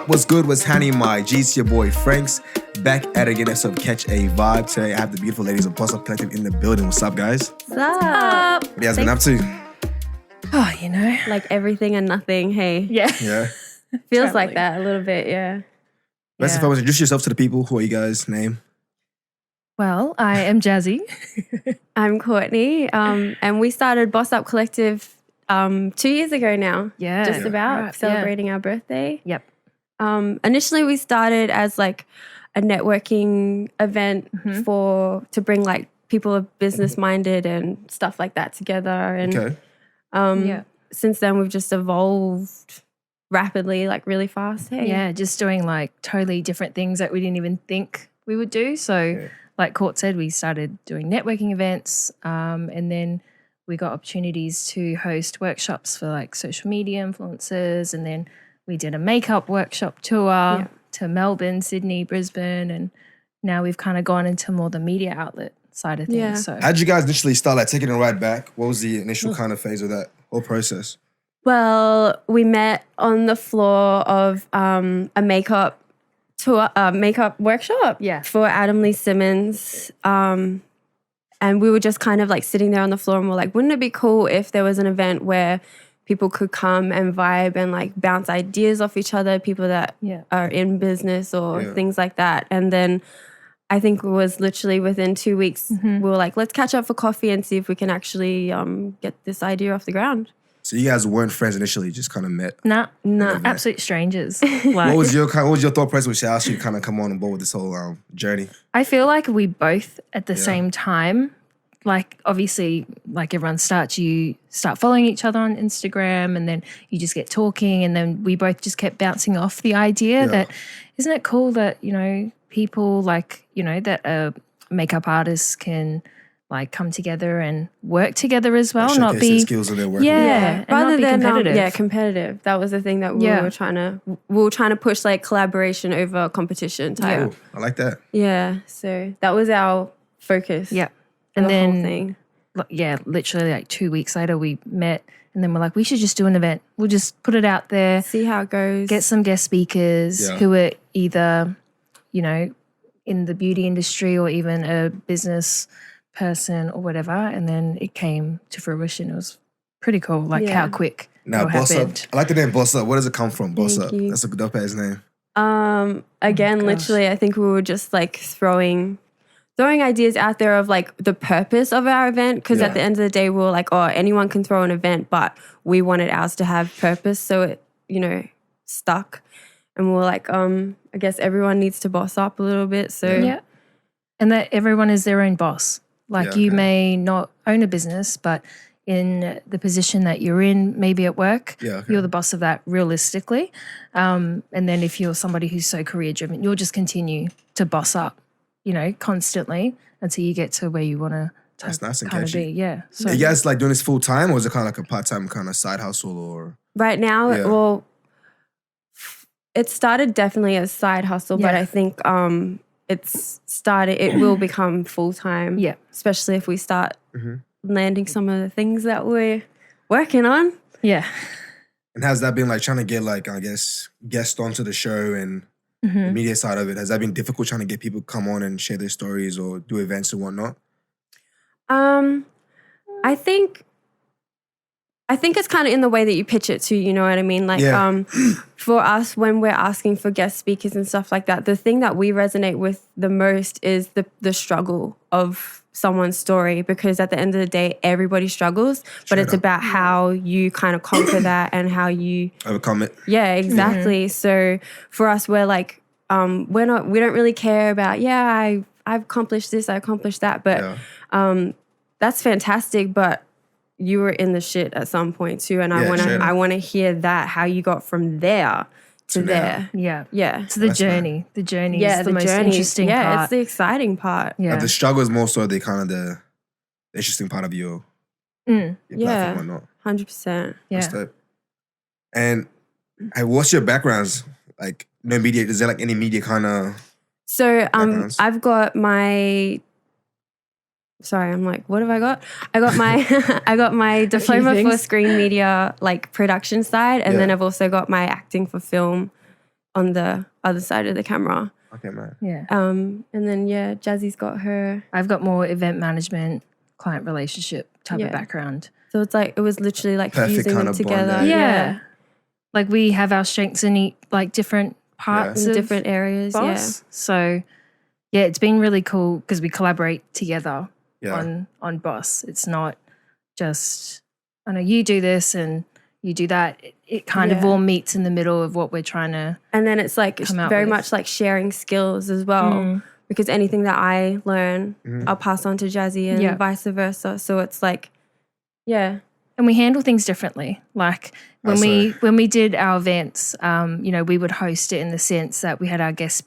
What's good? What's happening, my G's? Your boy Franks back at it again. So catch a vibe today. I have the beautiful ladies of Boss Up Collective in the building. What's up, guys? What's up? What you guys been up to? Oh, you know. Like everything and nothing, hey. Yeah. Yeah. Feels like that a little bit, yeah. Best of all, introduce yourself to the people. Who are you guys' name? Well, I am Jazzy. I'm Courtney, and we started Boss Up Collective 2 years ago now. Yeah. Just about Right, celebrating our birthday. Yep. Initially, we started as like a networking event to bring like people of business minded and stuff like that together. And Okay. since then, we've just evolved rapidly, like really fast. Hey. Yeah, just doing like totally different things that we didn't even think we would do. So, like Court said, we started doing networking events, and then we got opportunities to host workshops for like social media influencers, and then we did a makeup workshop tour to Melbourne, Sydney, Brisbane, and now we've kind of gone into more the media outlet side of things. Yeah. So How'd you guys initially start like taking a ride back? What was the initial kind of phase of that whole process? Well, we met on the floor of a makeup tour, makeup workshop for Adam Lee Simmons. And we were just kind of like sitting there on the floor and we're like, wouldn't it be cool if there was an event where people could come and vibe and like bounce ideas off each other, people that are in business or things like that. And then I think it was literally within 2 weeks, we were like, let's catch up for coffee and see if we can actually get this idea off the ground. So you guys weren't friends initially, just kind of met. Nah, Okay. absolute strangers. Like, What was your thought process when she asked you to kind of come on board with this whole journey? I feel like we both at the same time, like obviously like everyone you start following each other on Instagram and then you just get talking and then we both just kept bouncing off the idea that isn't it cool that, you know, people like, you know, that makeup artists can like come together and work together as well, Like not showcase be their skills in their work. and rather not be than competitive. competitive. That was the thing that we were trying to push like collaboration over competition type. Oh, I like that. Yeah, so that was our focus. Yeah. And And the whole then thing. literally like 2 weeks later we met and then we're like, we should just do an event. We'll just put it out there, See how it goes. get some guest speakers who are either, you know, in the beauty industry or even a business person or whatever. And then it came to fruition. It was pretty cool, like how quick Now, it all Boss Up. happened. I like the name Boss Up. Where does it come from? Boss Thank Up. you. That's a dope ass name. Again, gosh. literally, I think we were just like throwing ideas out there of like the purpose of our event. Because at the end of the day, we were like, oh, anyone can throw an event, but we wanted ours to have purpose. So it, you know, stuck. And we were like, I guess everyone needs to boss up a little bit. So Yeah. And that everyone is their own boss. Like you may not own a business, but in the position that you're in, maybe at work, you're the boss of that realistically. And then if you're somebody who's so career driven, you'll just continue to boss up, you know, constantly until you get to where you want to That's nice and kind of catchy. be. Yeah. So Are you guys like doing this full time or is it kind of like a part time kind of side hustle or? right now, well, it started definitely as side hustle, but I think it will become full time. Yeah. Especially if we start landing some of the things that we're working on. yeah. And has that been like trying to get like, I guess, guests onto the show and the media side of it? Has that been difficult trying to get people to come on and share their stories or do events and whatnot? I think it's kind of in the way that you pitch it too, you know what I mean? Like for us, when we're asking for guest speakers and stuff like that, the thing that we resonate with the most is the struggle of someone's story, because at the end of the day, everybody struggles, but it's about how you kind of conquer that and how you Overcome it. Yeah, exactly. So for us, we're like, we don't really care about, I've accomplished this, I accomplished that, but that's fantastic, but you were in the shit at some point too, and I want to hear that, how you got from there to there. Yeah. Yeah. So the journey is the most interesting part. Yeah, it's the exciting part. Yeah. The struggle is more so the kind of the interesting part of your platform and whatnot. 100%. Yeah. That's dope. And what's your backgrounds? Like, no media, is there like any media kind of So backgrounds? I've got my sorry, I'm like, what have I got? I got my I got my diploma for things. screen media, like production side, and Yeah. then I've also got my acting for film on the other side of the camera. Okay, man. Yeah. And then Jazzy's got her. I've got more event management, client relationship type of background. So it's like it was literally like Perfect fusing kind them of bond together. there. Yeah. Like we have our strengths in like different parts In of different areas. Boss. So yeah, it's been really cool because we collaborate together on Boss. It's not just, I know you do this and you do that. It kind of all meets in the middle of what we're trying to. And then it's like very with. much like sharing skills as well. Because anything that I learn, I'll pass on to Jazzy and vice versa. So it's like, yeah. And we handle things differently. Like when we did our events, you know, we would host it in the sense that we had our guest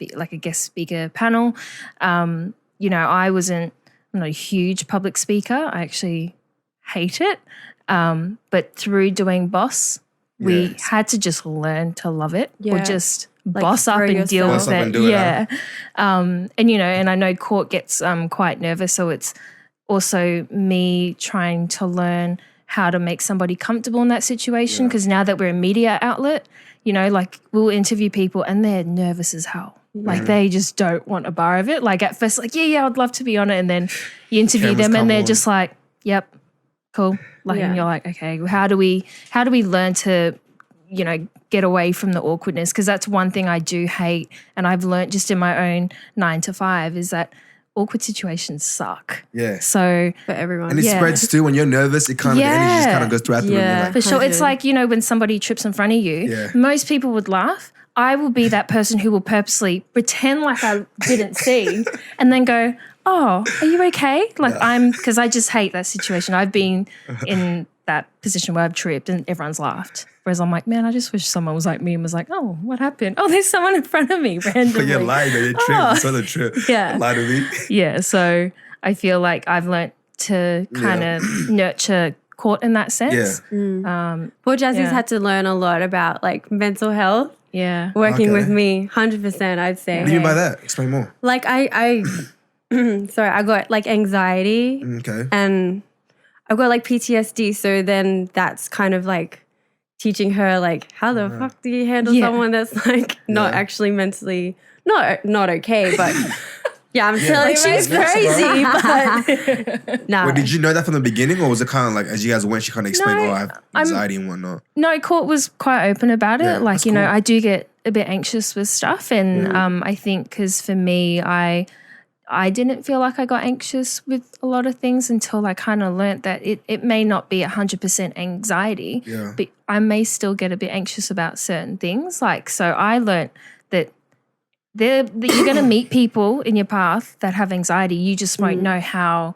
speaker panel. You know, I'm not a huge public speaker. I actually hate it. But through doing Boss, we had to just learn to love it or just like boss up and deal with it. And you know, and I know Court gets quite nervous, so it's also me trying to learn how to make somebody comfortable in that situation, because now that we're a media outlet, you know, like we'll interview people and they're nervous as hell. Like they just don't want a bar of it. Like at first, like, yeah, I'd love to be on it. And then you interview them and they're just like, yep, cool. Like, and you're like, okay, how do we learn to, you know, get away from the awkwardness? Because that's one thing I do hate. And I've learned just in my own 9 to 5 is that awkward situations suck. Yeah. So for everyone. And it spreads too. When you're nervous, it kind of, the energy just kind of goes throughout the room. Like, for sure. It's like, you know, when somebody trips in front of you, most people would laugh. I will be that person who will purposely pretend like I didn't see and then go, oh, are you okay? Like because I just hate that situation. I've been in that position where I've tripped and everyone's laughed. Whereas I'm like, man, I just wish someone was like me and was like, oh, what happened? Oh, there's someone in front of me randomly. But you're lying, you tripped, you saw the trip. Yeah. Lie to me. Yeah, so I feel like I've learnt to kind of nurture Court in that sense. Yeah. Well, Jazzy's had to learn a lot about like mental health. Yeah. Working with me, 100%, I'd say. What do you mean by that? Explain more. Like I sorry, I got like anxiety. Okay. And I've got like PTSD. So then that's kind of like teaching her like how the fuck do you handle someone that's like not actually mentally not okay, but yeah, I'm telling you, she's crazy. But nah. Well, did you know that from the beginning, or was it kind of like as you guys went, she kind of explained, I have anxiety and whatnot? No, Court was quite open about it. Like, you know, I do get a bit anxious with stuff, and I think because for me, I didn't feel like I got anxious with a lot of things until I kind of learnt that it may not be 100% anxiety, but I may still get a bit anxious about certain things. Like, so I learnt that you're going to meet people in your path that have anxiety. You just won't know how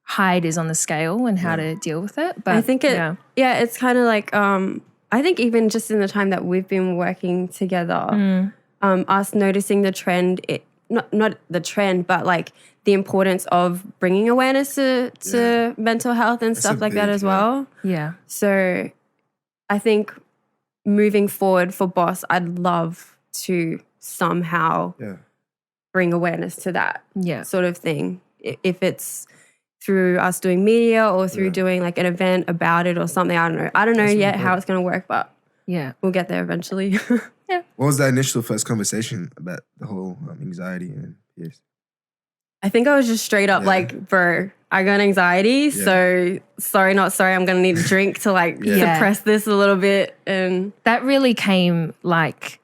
high it is on the scale and how to deal with it. But I think it's kind of like I think even just in the time that we've been working together, us noticing the trend. Not the trend, but like the importance of bringing awareness to mental health and stuff like that as well. Yeah. So I think moving forward for Boss, I'd love to somehow bring awareness to that sort of thing. If it's through us doing media or through doing like an event about it or something, I don't know. I don't know yet how it's going to work, but we'll get there eventually. What was that initial first conversation about the whole anxiety and I think I was just straight up like, bro, I got anxiety, so sorry, not sorry. I'm going to need a drink to like suppress this a little bit. And that really came like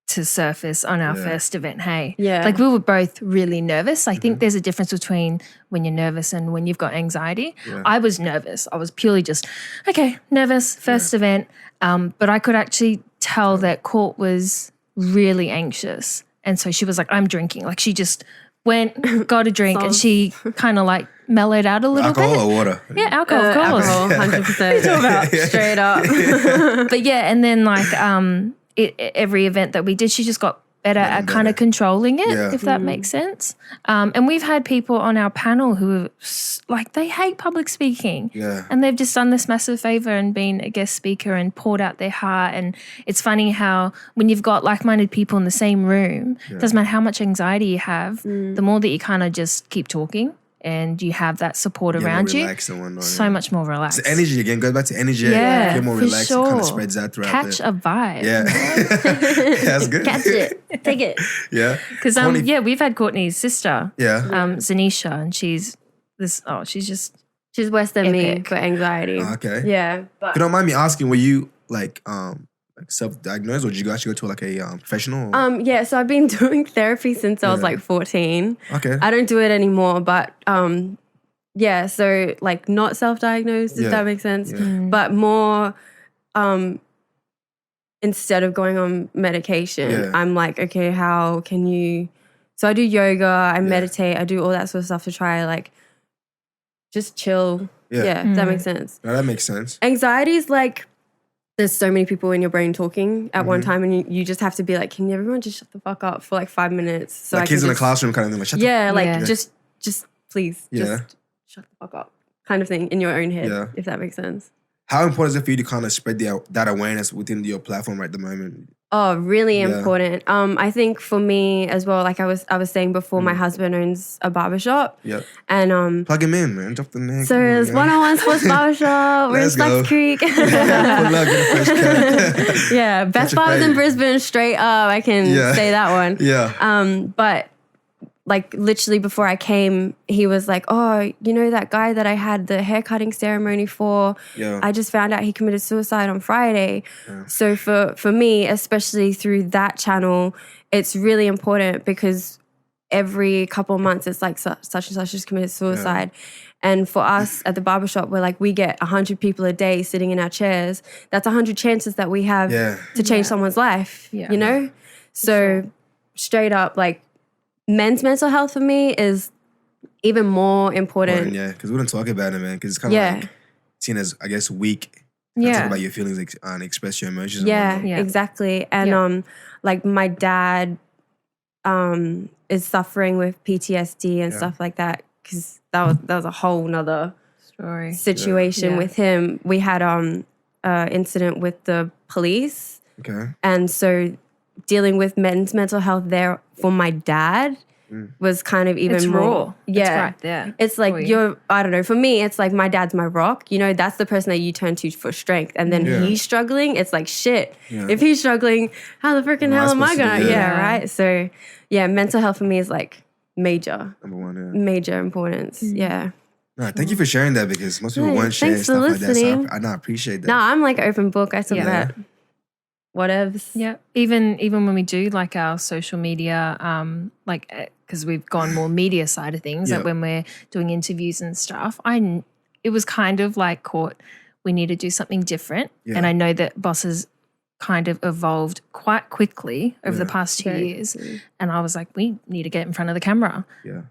to surface on our first event, hey? Yeah. Like we were both really nervous. I think there's a difference between when you're nervous and when you've got anxiety. Yeah. I was nervous. I was purely just, nervous, first event. But I could actually tell that Court was really anxious. And so she was like, I'm drinking. Like she just went, got a drink, and she kind of like mellowed out a little bit. Alcohol or water? Yeah, alcohol, of course. Alcohol, 100%. Straight up. But yeah, and then like every event that we did, she just got better at kind of controlling it, if that makes sense. And we've had people on our panel who are like, they hate public speaking. Yeah. And they've just done this massive favor and been a guest speaker and poured out their heart. And it's funny how when you've got like-minded people in the same room, it doesn't matter how much anxiety you have, the more that you kind of just keep talking and you have that support Get more around you, relaxed and whatnot, so much more relaxed. So energy again, goes back to energy. Yeah, Get more for relaxed. It kind sure. of spreads out throughout Catch the, a vibe. Yeah. That's good. Catch it. Take it. Yeah. Because we've had Courtney's sister, Yeah. Zanisha, and she's just She's worse than me Epic. for anxiety. Okay. Yeah. If But you don't mind me asking, were you like self-diagnosed, or did you actually go to like a professional? or- yeah, so I've been doing therapy since I was Yeah. like 14. Okay. I don't do it anymore, but yeah, so like not self-diagnosed, if Yeah. that makes sense, Yeah. but more instead of going on medication, Yeah. I'm like, okay, how can you? So I do yoga, I meditate, I do all that sort of stuff to try like just chill. Yeah. Yeah, if that makes sense. No, that makes sense. Anxiety is like there's so many people in your brain talking at Mm-hmm. one time, and you just have to be like, can everyone just shut the fuck up for like 5 minutes? So Like I kids can in the just, classroom kind of thing. Like, shut the yeah, like Yeah. just please, Yeah. just shut the fuck up, kind of thing in your own head, Yeah. if that makes sense. How important is it for you to kind of spread that awareness within your platform at the moment? Oh, really Yeah. important. I think for me as well, like I was saying before, my husband owns a barbershop, Yeah. and Plug him in, man. Drop the name. so it's 101 Sports Barbershop. We're in Let's go. Slugs Creek. Good luck, get a fresh cut. Yeah, best a barbers in fade. Brisbane, straight up. I can Yeah. say that one. Yeah. But like literally before I came, he was like, oh, you know that guy that I had the haircutting ceremony for? Yeah. I just found out he committed suicide on Friday. So for me, especially through that channel, it's really important because every couple of months it's like such and such has committed suicide. And for us at the barbershop, we're like, we get 100 people a day sitting in our chairs. That's 100 chances that we have Yeah. to change someone's life, Yeah. you know? So straight up, like men's mental health for me is even more important. Yeah, because we don't talk about it, man. Because it's kind of Yeah. like seen as, I guess, weak. To Yeah. talk about your feelings and express your emotions. Yeah, And whatnot. Yeah. exactly. And Yeah. like my dad is suffering with PTSD and stuff like that because that was a whole nother story. situation Yeah. with him. We had incident with the police, Okay. and so dealing with men's mental health there for my dad was kind of even It's more raw. Yeah, It's right there. It's like for you. I don't know. For me, it's like my dad's my rock. You know, that's the person that you turn to for strength. And then Yeah. he's struggling. It's like shit. Yeah. If he's struggling, how the freaking What am I hell am I supposed to gonna? do? Yeah. Yeah. Right. So yeah, mental health for me is like major, Number one, yeah. major importance. Yeah. No, thank you for sharing that because most people Yeah, won't share thanks for stuff like that. So listening. I appreciate that. No, I'm like open book. I talk Yeah. about whatevs. Yeah, even when we do like our social media, because we've gone more media side of things, Yeah. like when we're doing interviews and stuff, it was kind of like we need to do something different, Yeah. and I know that Boss has kind of evolved quite quickly over the past 2 Very years, and I was like, we need to get in front of the camera. Yeah.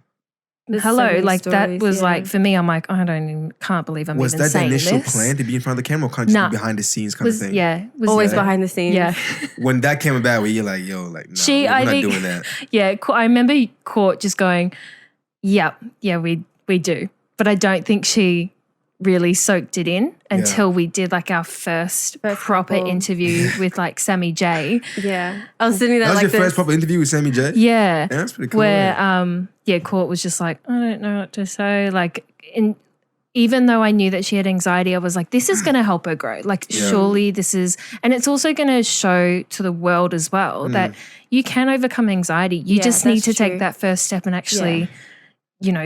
There's so Hello, many like that stories, was yeah. like for me. I'm like, can't believe I'm Was even that the saying initial this. plan to be in front of the camera or kind of just Nah. be behind the scenes kind Was of thing? yeah, was Always yeah. behind the scenes. Yeah. When that came about, where you're like, yo, like, no, we're I not think- doing that. Yeah, I remember Court just going, yeah, we do. But I don't think she really soaked it in until we did like our first proper couple. interview with like Sammy J. Yeah. I was sitting there That was like your this. first proper interview with Sammy J? Yeah. Yeah, that's pretty cool. Where yeah. Court was just like, I don't know what to say. Like even though I knew that she had anxiety, I was like, this is gonna help her grow. Like surely this is, and it's also gonna show to the world as well that you can overcome anxiety. You Yeah, just need that's to true. take that first step and actually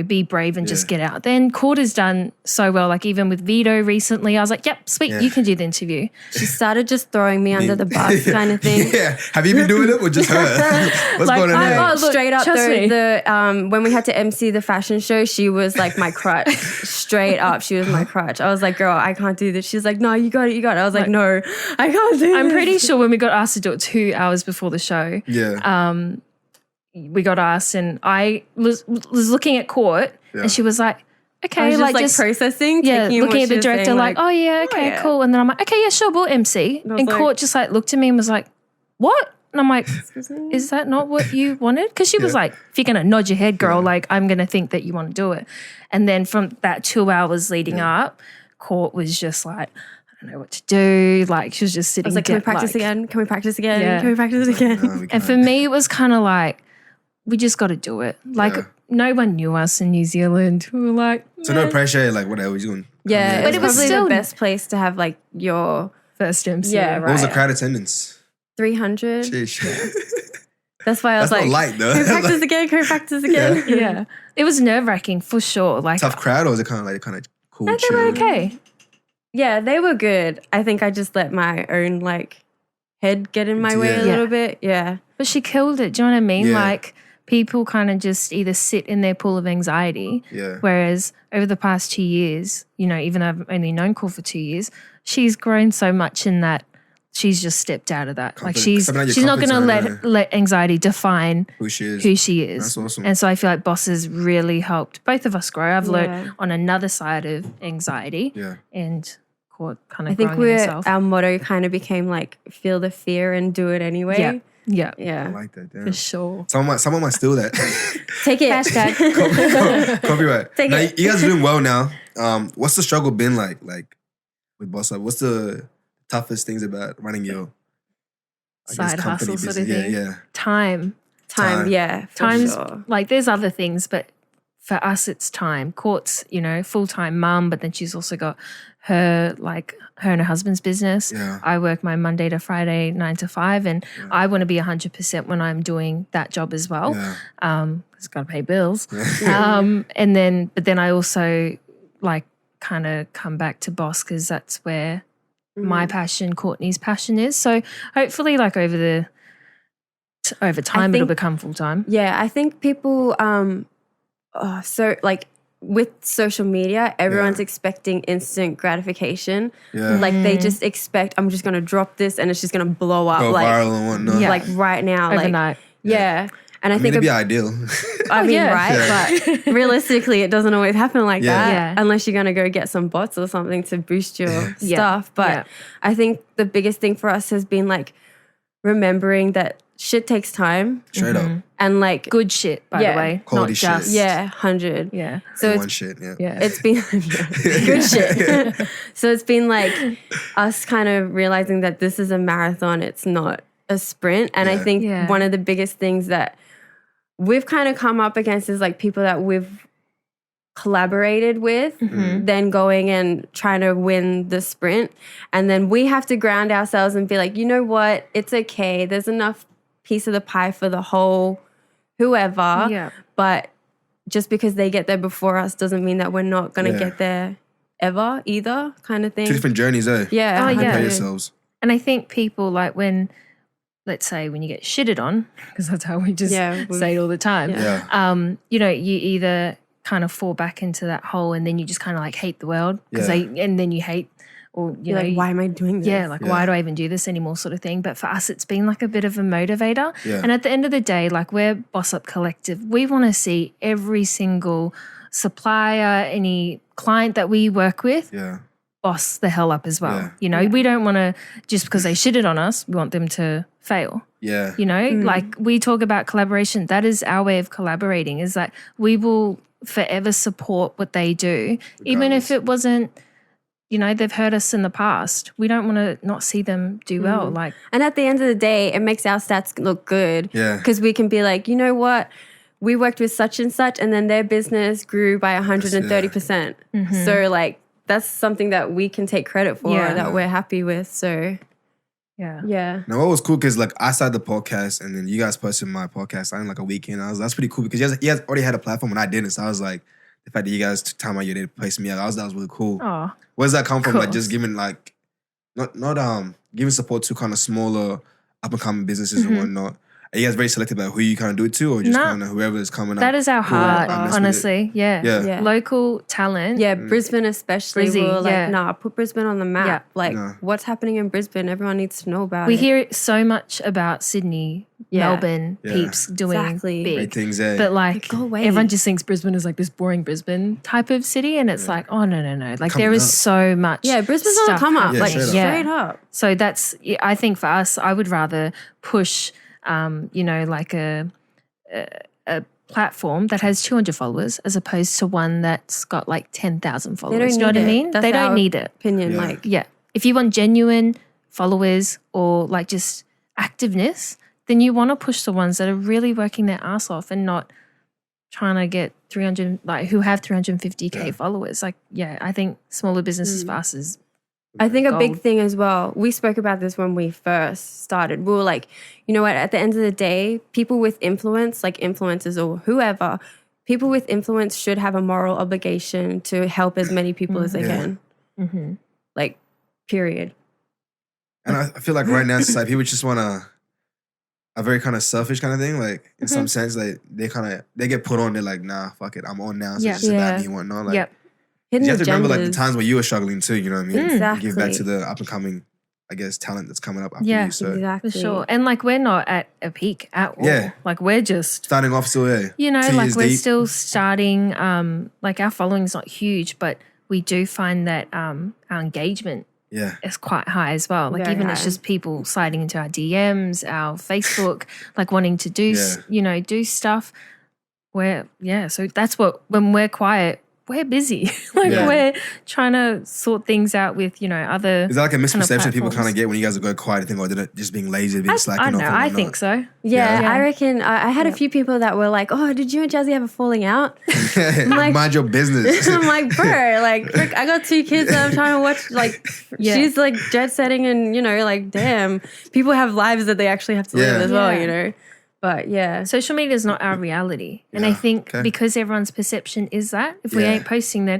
be brave and just get out. Then Court has done so well. Like even with Vito recently, I was like, yep, sweet, you can do the interview. She started just throwing me under the bus kind of thing. Yeah. Have you been doing it or just her? What's Like, going on there? Look, Straight up, trust me. when we had to MC the fashion show, she was like my crutch. Straight up, she was my crutch. I was like, girl, I can't do this. She's like, no, you got it, you got it. I was like, no, I can't do I'm this. pretty sure when we got asked to do it 2 hours before the show, Yeah. we got asked and I was looking at Court and she was like, okay, I was like just processing, yeah, taking in looking what at she the was director saying, like, oh yeah, okay, yeah. cool. And then I'm like, okay, yeah, sure, we'll MC. was And like- Court just like looked at me and was like, what? And I'm like, is that not what you wanted? Because she was like, if you're going to nod your head, girl, like I'm going to think that you want to do it. And then from that 2 hours leading up, Court was just like, I don't know what to do. Like she was just sitting I was like, can we dead, practice again? Can we practice again? Yeah. Can we practice again? No, we And can't. for me, it was kind of like, we just got to do it. Like, no one knew us in New Zealand. We were like, So no pressure, like whatever we're doing. Yeah, But it's it was probably still- the best place to have like your first MC. Yeah, What was the right. crowd attendance? 300. Sheesh. That's why I was That's not like, light though. can we practice again? Can we practice again? Yeah. It was nerve-wracking for sure. Like, Tough crowd, or was it kind of cool? no, they were okay. Yeah, they were good. I think I just let my own like head get in my way a Yeah. little bit. Yeah. But she killed it. Do you know what I mean? Yeah. Like, people kind of just either sit in their pool of anxiety. Yeah. Whereas over the past 2 years, you know, even though I've only known Cor for 2 years, she's grown so much in that she's just stepped out of that. Like, Confident- stepping out your she's not going to comfort zone, let anxiety define Who she is. who she is. That's awesome. And so I feel like Boss has really helped both of us grow. I've Yeah. learned on another side of anxiety Yeah. and Cor kind I of think growing herself. our motto kind of became like feel the fear and do it anyway. Yeah. Yeah. I Yeah. like that. Damn. For sure. Someone might steal that. Take it. Copyright. Take Now, it. you guys are doing well now. What's the struggle been like with Boss Up? What's the toughest things about running your Side hustle sort of thing. Yeah. Time. Time. Yeah. For Time's sure. like there's other things, but for us it's time. Court's, you know, full-time mum, but then she's also got her and her husband's business. Yeah. I work my Monday to Friday 9 to 5 and I want to be 100% when I'm doing that job as well. Yeah. Cuz got to pay bills. Yeah. But then I also like kind of come back to Boss cuz that's where my passion, Courtney's passion is. So hopefully like over time it'll think- become full-time. Yeah, I think people so like with social media, everyone's expecting instant gratification. Yeah. Like they just expect I'm just gonna drop this and it's just gonna blow up Go like viral and whatnot. Yeah. like right now. Overnight. Like yeah. And I, I mean, think it'd be ideal. I mean, yeah. right? But realistically, it doesn't always happen like Yeah. that Yeah. unless you're going to go get some bots or something to boost your Yeah. stuff. But Yeah. I think the biggest thing for us has been like remembering that shit takes time Straight up. and like, Good shit, by Yeah. the way. Quality not shit. just. yeah, 100. Yeah. So One it's, shit. Yeah. Yeah. it's been good shit. So it's been like us kind of realizing that this is a marathon, it's not a sprint. And I Yeah. think Yeah. one of the biggest things that we've kind of come up against is like people that we've collaborated with, then going and trying to win the sprint. And then we have to ground ourselves and be like, you know what? It's okay. There's enough piece of the pie for the whole whoever. Yeah. But just because they get there before us doesn't mean that we're not going to Yeah. get there ever either, kind of thing. Two different journeys, eh? Yeah. Oh, yeah. Prepare 100. yourselves. And I think people like when, let's say when you get shitted on, because that's how we just Yeah, we've- say it all the time. Yeah. Yeah. You know, you either kind of fall back into that hole and then you just kind of like hate the world because Yeah. and then you hate or you You're know like, why am I doing this? yeah, like Yeah. why do I even do this anymore sort of thing. But for us it's been like a bit of a motivator. Yeah. And at the end of the day, like we're Boss Up Collective. We want to see every single supplier, any client that we work with Yeah. boss the hell up as well. Yeah. You know, we don't want to just because they shitted on us, we want them to fail. Yeah. You know, like we talk about collaboration. That is our way of collaborating, is that we will forever support what they do, even if it wasn't, you know, they've hurt us in the past. We don't want to not see them do well. Like, And at the end of the day, it makes our stats look good. Yeah. Because we can be like, you know what? We worked with such and such, and then their business grew by 130%. So, like, that's something that we can take credit for, Yeah. that we're happy with. So, yeah. yeah. Now, what was cool because like I started the podcast and then you guys posted my podcast in like a weekend. That's pretty cool because you guys already had a platform and I didn't. So I was like, the fact that you guys took time out your day to place me out, that was really cool. Oh, Where does that come from? Like Cool. just giving like not giving support to kind of smaller up and coming businesses and whatnot. Are you guys very selective about who you kind of do it to, or just Nah. kind of whoever is coming that up? is our Cool, heart, I mess with it. honestly. Yeah. Yeah. Yeah. Local talent. Yeah, Brisbane especially. Brizzy, we were like, yeah. nah, put Brisbane on the map. Yeah. Like, Yeah. what's happening in Brisbane? Everyone needs to know about We it. hear so much about Sydney, Yeah. Melbourne, Yeah. peeps doing Exactly. big. Great things, eh? But like go away. everyone just thinks Brisbane is like this boring Brisbane type of city, and it's like, oh no. Like Coming there is up. so much. Yeah, Brisbane's on the stuff come up. Yeah, Like, straight up. straight up. So that's I think for us, I would rather push, you know, like a platform that has 200 followers as opposed to one that's got like 10,000 followers. don't You know what need I it. mean? That's They don't our need it. Opinion, Yeah. like, Yeah. If you want genuine followers or like just activeness, then you want to push the ones that are really working their ass off and not trying to get 300, like who have 350K followers. Like, yeah, I think smaller businesses for us is I think a big gold. thing as well, we spoke about this when we first started. We were like, you know what, at the end of the day, people with influence, like influencers or whoever, people with influence should have a moral obligation to help as many people as they can. Mm-hmm. Like, period. And I feel like right now, it's like people just want a very kind of selfish kind of thing. Like in some sense, like they get put on. They're like, nah, fuck it, I'm on now. So Yeah. it's just about Yeah. me and whatnot. Like, Yep. Hidden you have to remember like the agendas. times where you were struggling too. You know what I mean? Exactly. Give back to the up and coming, I guess, talent that's coming up after Yeah. you. So Exactly. For sure. And like we're not at a peak at all. Yeah. Like we're just, starting off still, yeah. you know, 2 like years we're deep. still starting, like our following's not huge, but we do find that our engagement Yeah. is quite high as well. Like Very even it's high. just people sliding into our DMs, our Facebook, like wanting to do, Yeah. do stuff. So that's what, when we're quiet, we're busy. Like Yeah. we're trying to sort things out with, other. Is that like a misperception people kind platforms. of get when you guys go quiet and think, oh, they're just being lazy, being I slacking don't off? know. and I whatnot? think so. Yeah, Yeah. I reckon I had a few people that were like, oh, did you and Jazzy have a falling out? like- Mind your business. I'm like, bro, like, frick, I got 2 kids that I'm trying to watch. Like, Yeah. she's like jet setting, and like, damn, people have lives that they actually have to live Yeah. as well, Yeah. But yeah, Social media is not our reality. And I Yeah, think okay. because everyone's perception is that, if we Yeah. ain't posting, then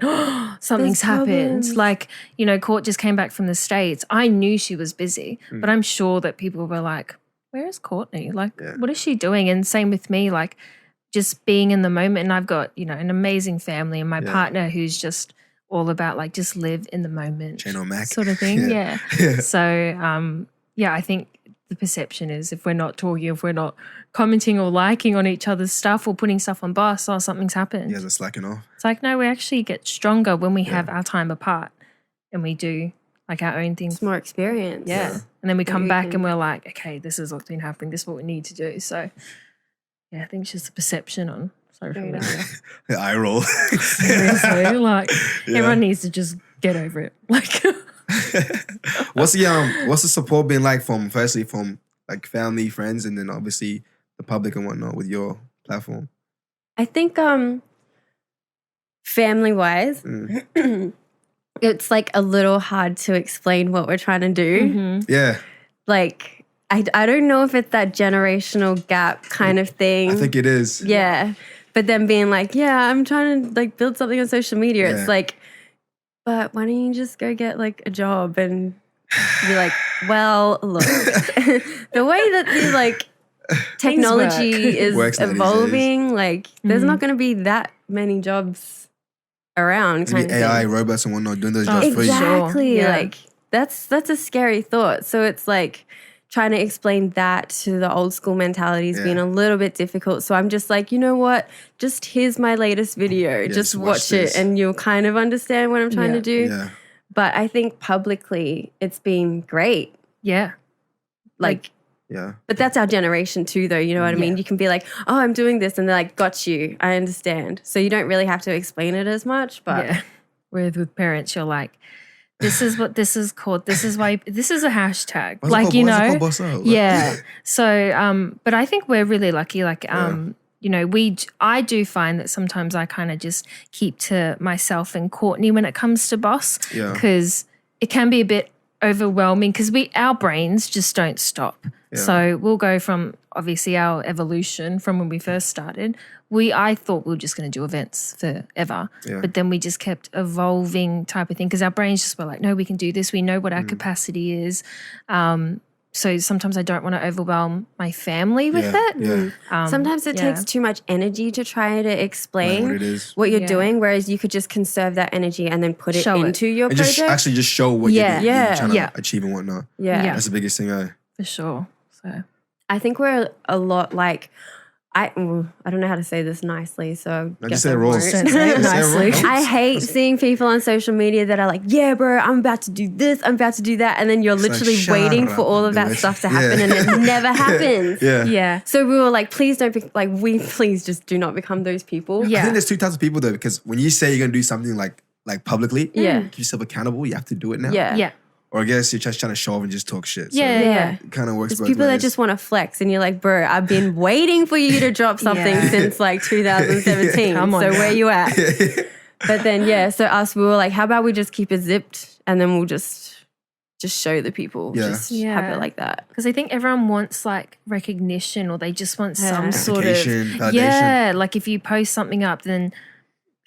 something's There's happened. problems. Like, Court just came back from the States. I knew she was busy, Mm. but I'm sure that people were like, where is Courtney? Like, Yeah. what is she doing? And same with me, like just being in the moment. And I've got, an amazing family and my Yeah. partner who's just all about like, just live in the moment Chain on Mac. sort of thing. Yeah. Yeah. So, I think the perception is if we're not talking, if we're not commenting or liking on each other's stuff or putting stuff on Boss, something's happened. You guys are slacking off. It's like, no, we actually get stronger when we have our time apart and we do like our own things. it's more experience. Yeah. And then we come you back can- and we're like, okay, this is what's been happening. This is what we need to do. So, yeah, I think it's just the perception on social Very media. nice. The eye roll. Seriously, like Yeah. everyone needs to just get over it. Like, What's the support been like from like family, friends, and then obviously the public and whatnot with your platform? I think family wise, Mm. it's like a little hard to explain what we're trying to do. mhm. Yeah, Like, I don't know if it's that generational gap kind of thing. I think it is. Yeah. But then being like, yeah, I'm trying to like build something on social media. Yeah. It's like, but why don't you just go get like a job and be like, well, look, the way that the like technology is Works now these evolving, like there's Mhm. not going to be that many jobs around. Maybe Kind of AI thing. robots and whatnot doing those Oh, jobs for you. Exactly. Yeah. Like that's a scary thought. So it's like trying to explain that to the old school mentality has Yeah. been a little bit difficult. So I'm just like, you know what? Just here's my latest video. just just watch watch this. it and you'll kind of understand what I'm trying Yeah. to do. Yeah, But I think publicly it's been great. Yeah. Like yeah. but that's our generation too, though. You know what I mean? Yeah. You can be like, oh, I'm doing this. And they're like, got you. I understand. So you don't really have to explain it as much. But Yeah. With parents, you're like, this is what this is called. This is why this is a hashtag. What's it like, called? you What's it know. called, Bosso? Like- Yeah. So, but I think we're really lucky. Like, I do find that sometimes I kind of just keep to myself and Courtney when it comes to Boss, Yeah. because it can be a bit overwhelming because our brains just don't stop. Yeah. So we'll go from obviously our evolution from when we first started. I thought we were just going to do events forever, Yeah. but then we just kept evolving type of thing because our brains just were like, no, we can do this. We know what Mm. our capacity is. So sometimes I don't want to overwhelm my family with Yeah, it. yeah. sometimes it yeah. takes too much energy to try to Like explain what it is. what you're Yeah. doing, whereas you could just conserve that energy and then put it Show it. into your And just project. actually just show what Yeah. you're trying Yeah. to achieve and whatnot. yeah. Yeah. That's the biggest thing. For sure. So I think we're a lot like I don't know how to say this nicely, so No, guess just say I it raw. won't. Don't say it Just say it nicely. raw. I hate seeing people on social media that are like, yeah, bro, I'm about to do this, I'm about to do that. And then you're It's like, literally shut waiting up for all of and that do it. stuff to Yeah. happen and it never happens. Yeah. yeah. So we were like, please don't be like, please just do not become those people. I Yeah. think there's two types of people though, because when you say you're gonna do something like publicly, Yeah. keep yourself accountable. You have to do it now. Yeah. Yeah. Or I guess you're just trying to show off and just talk shit. So Yeah. it kind of works There's both people that ways. just want to flex, and you're like, bro, I've been waiting for you to drop something Yeah. since like 2017. Come on so now. where you at? But then so us, we were like, how about we just keep it zipped, and then we'll just show the people, Yeah. just have Yeah. it like that. Because I think everyone wants like recognition, or they just want Yeah. some sort of Validation. yeah. Like if you post something up, then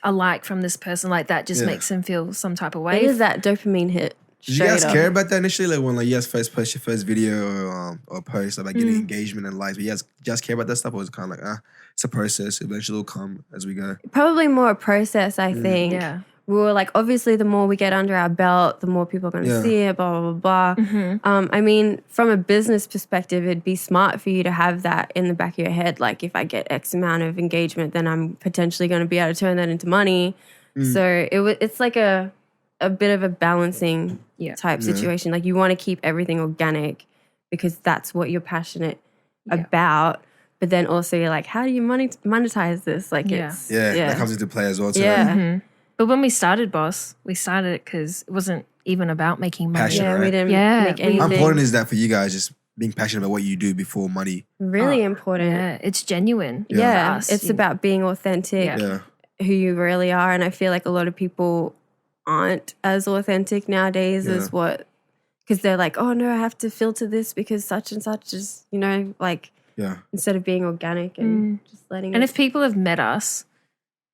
a like from this person like that just Yeah. makes them feel some type of It way. is that dopamine hit. Did you guys straight up. care about that initially? Like when like you guys first post your first video or post about getting engagement and likes, but you guys care about that stuff, or was it kind of like, it's a process. Eventually it'll come as we go. Probably more a process, I think. Yeah. We were like, obviously, the more we get under our belt, the more people are going to Yeah. see it, blah, blah, blah. I mean, from a business perspective, it'd be smart for you to have that in the back of your head. Like, if I get X amount of engagement, then I'm potentially going to be able to turn that into money. So it's like a bit of a balancing type situation. Like, you want to keep everything organic because that's what you're passionate about. But then also you're like, how do you monetize this? Like, it's That comes into play as well too. yeah. But when we started Boss, we started it because it wasn't even about making money. Passion. Yeah, right? we didn't Yeah, make we- anything. How important is that for you guys? Just being passionate about what you do before money. Really important. Yeah, it's genuine. Yeah, for us. it's about being authentic, Yeah. Yeah. who you really are. And I feel like a lot of people aren't as authentic nowadays as what, because they're like, oh no, I have to filter this because such and such is, like Yeah. instead of being organic and just letting And it. if people have met us,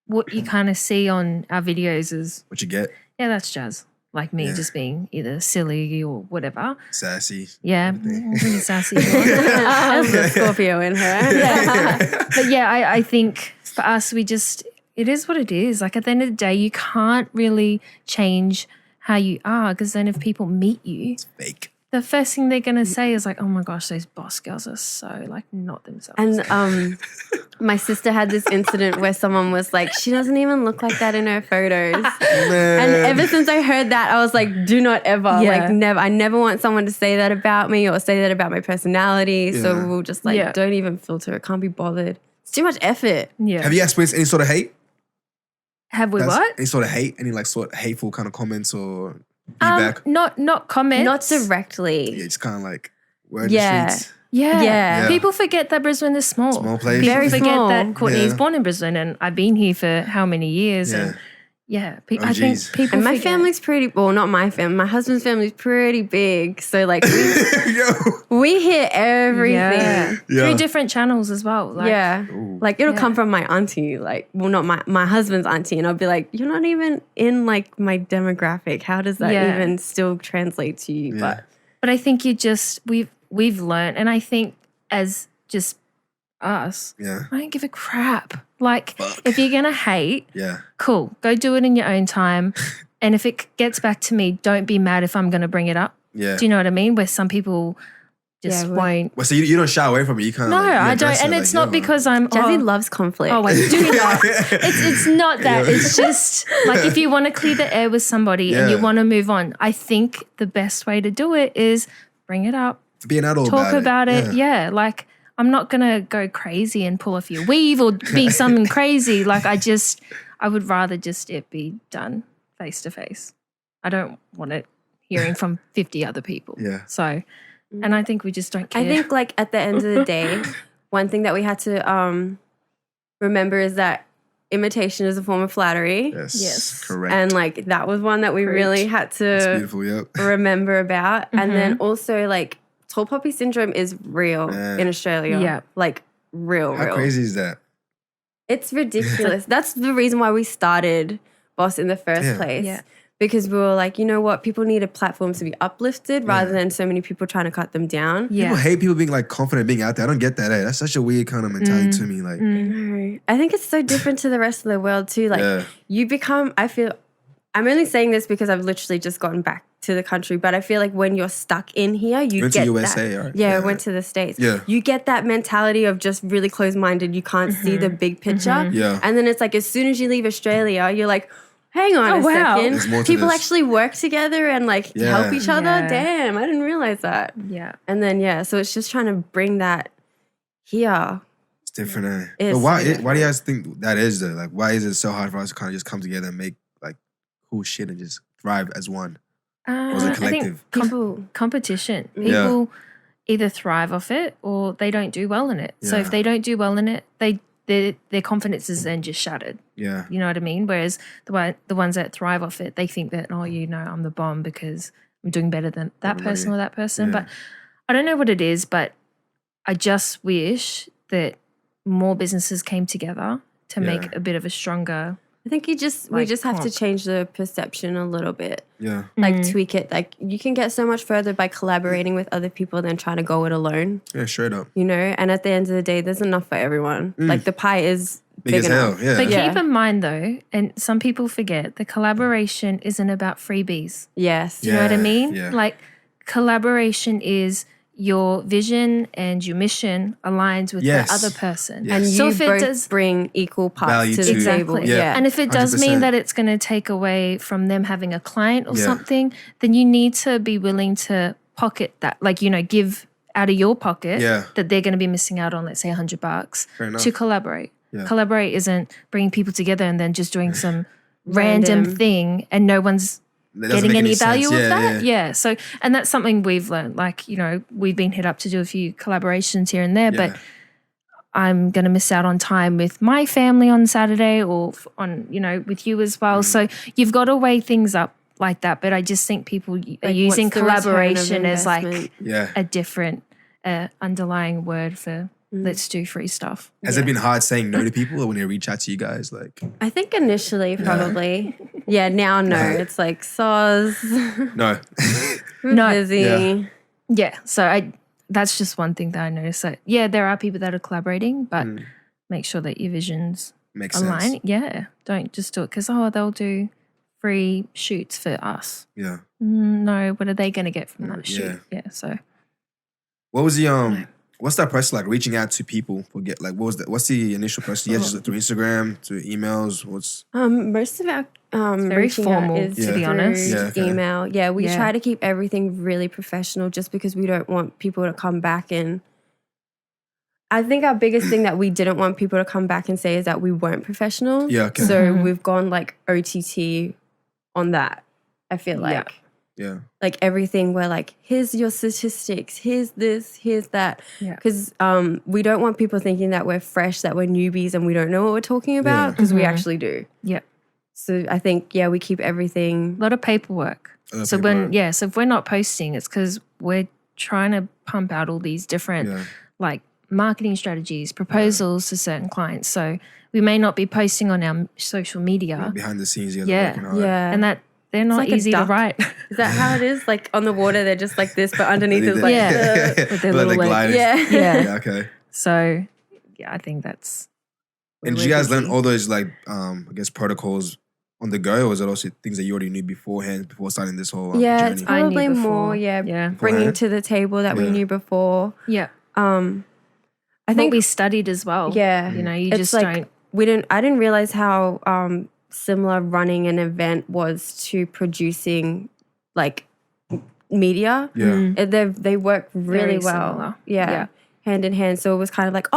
what you kind of see on our videos is, What you get? yeah, that's Jazz. Like me, Yeah. just being either silly or whatever. Sassy. Yeah, Everything. pretty sassy. There's the Scorpio in her. Yeah. But yeah, I think for us, it is what it is. Like at the end of the day, you can't really change how you are, because then if people meet you, Fake. the first thing they're going to say is like, oh my gosh, those boss girls are so like not themselves. And my sister had this incident where someone was like, she doesn't even look like that in her photos. Man. And ever since I heard that, I was like, do not ever, Yeah. like never. I never want someone to say that about me or say that about my personality. So Yeah. we'll just like, Yeah. don't even filter it. Can't be bothered. It's too much effort. yeah. Have you experienced any sort of hate? Have we That's- what? Any sort of hate? Any like sort of hateful kind of comments or feedback? Not comments. Not directly. Yeah, it's kind of like word Yeah. in the streets. Yeah. Yeah. People forget that Brisbane is small. Small place. People Very forget small. that Courtney's Yeah. born in Brisbane and I've been here for how many years. Yeah. And yeah, Oh, I think geez. people And my forget. family's pretty, well, not my family. My husband's family's pretty big. So like Yo. we hear everything. Yeah. Yeah. Through different channels as well. Like, Yeah. Ooh. Like it'll Yeah. come from my auntie, like, well, not my husband's auntie. And I'll be like, you're not even in like my demographic. How does that Yeah. even still translate to you? Yeah. But I think we've learned, and I think as just us, Yeah. I don't give a crap. Like Fuck. if you're gonna hate, Yeah. cool, go do it in your own time. And if it gets back to me, don't be mad if I'm gonna bring it up. Yeah. Do you know what I mean? Where some people just Yeah, well- won't. Well, so you don't shy away from it. You kind of No, I don't, and it's not because I'm. Jazzy oh, loves conflict. Oh, I do not. It's not that. It's just like if you want to clear the air with somebody and you Yeah. want to move on, I think the best way to do it is bring it up, be an adult talk about it. Yeah. Yeah, like I'm not gonna go crazy and pull off your weave or be something crazy. Like I would rather just it be done face to face. I don't want it hearing from 50 other people. Yeah. So, and I think we just don't care. I think like at the end of the day, one thing that we had to remember is that imitation is a form of flattery. Yes. Yes. Correct. And like that was one that we really had It's to beautiful. Yep. remember about. And then also like tall poppy syndrome is real Yeah. in Australia. Yeah. Like real. How crazy is that? It's ridiculous. That's the reason why we started Boss in the first Yeah. place. Yeah. Because we were like, you know what? People need a platform to be uplifted rather than so many people trying to cut them down. People yeah. hate people being like confident being out there. I don't get that. That's such a weird kind of mentality Mm. to me. Like, No. I think it's so different to the rest of the world too. Like Yeah. you become, I feel, I'm only saying this because I've literally just gotten back to the country, but I feel like when you're stuck in here, you Went to get USA, that. right? Yeah, Yeah. I went to the States. Yeah. You get that mentality of just really closed-minded. You can't see the big picture. Yeah. And then it's like as soon as you leave Australia, you're like, hang on Oh, a wow. second. There's more to People this. actually work together and like Yeah. help each other. Yeah. Damn, I didn't realize that. Yeah. And then so it's just trying to bring that here. it's different. Eh? It's But why? so Why do you guys think that is though? Like, why is it so hard for us to kind of just come together and make like cool shit and just thrive as one? was it I think collective? competition. Mm. Yeah. People either thrive off it or they don't do well in it. So Yeah. if they don't do well in it, their confidence is then just shattered. Yeah. You know what I mean? Whereas the ones that thrive off it, they think that, oh, I'm the bomb because I'm doing better than that person or that person. Yeah. But I don't know what it is, but I just wish that more businesses came together to make a bit of a stronger. I think we just have to change the perception a little bit. Yeah. Like tweak it. Like you can get so much further by collaborating with other people than trying to go it alone. Yeah, straight up. You know, and at the end of the day, there's enough for everyone. Like the pie is Big as enough. hell. Yeah. But Yeah. keep in mind though, and some people forget, the collaboration isn't about freebies. Yes. Do you know what I Yeah, mean? yeah. Like collaboration is your vision and your mission aligns with Yes. the other person. Yes. And So you if it both does bring equal parts Value to the to- table. Exactly. Yeah. And if it does mean 100%. that it's going to take away from them having a client or Yeah. something, then you need to be willing to pocket that, like, give out of your pocket Yeah. that they're going to be missing out on, let's say $100 Fair enough. to collaborate. Yeah. Collaborate isn't bringing people together and then just doing some random Random. thing and no one's That doesn't getting make any value sense. of that. Yeah. Yeah. So, and that's something we've learned. Like, we've been hit up to do a few collaborations here and there, Yeah. but I'm going to miss out on time with my family on Saturday or on, with you as well. Mm. So you've got to weigh things up like that. But I just think people are Like, using what's the return of collaboration as like investment? Yeah. a different underlying word for let's do free stuff. Has it been hard saying no to people when they reach out to you guys? Like, I think initially probably. Yeah, now no. It's like soz. no. We're No. busy. Yeah. Yeah. So that's just one thing that I noticed. That, yeah, there are people that are collaborating, but make sure that your visions Makes align. sense. Yeah. Don't just do it because, they'll do free shoots for us. Yeah. No, what are they going to get from that Yeah. shoot? Yeah. So What was the what's that process like reaching out to people for what's the initial process? Yeah, just through Instagram, through emails, what's Most of our very reaching out formal, is to be through honest. Yeah, okay. email. Yeah, we Yeah. try to keep everything really professional just because we don't want people to come back and I think our biggest thing that we didn't want people to come back and say is that we weren't professional. Yeah, okay. So we've gone like OTT on that. I feel like. yeah. Like everything, we're like, here's your statistics, here's this, here's that. Yeah. Because we don't want people thinking that we're fresh, that we're newbies and we don't know what we're talking about because we actually do. yeah, So I think, we keep everything. a lot of paperwork. A lot of So paperwork. so if we're not posting, it's because we're trying to pump out all these different Yeah. like marketing strategies, proposals to certain clients. So we may not be posting on our social media, Behind the scenes, you guys Yeah. are working hard. Yeah. and that they're not like a easy to duck. write. Is that how it is? Like on the water, they're just like this, but underneath is like, Yeah. With their Like little leg. gliders. yeah. Yeah. Yeah, okay. So yeah, I think that's. And did we're you guys learn busy. all those I guess protocols on the go, or was it also things that you already knew beforehand before starting this whole Yeah, journey? it's I knew probably before. more, Yeah. bringing Beforehand? to the table that we Yeah. knew before. Yeah, I I think think we studied as well. Yeah. you it's just like don't. I didn't realize how similar running an event was to producing like media. Yeah. They work really Very well. similar. Yeah. Yeah. Hand in hand. So it was kind of like,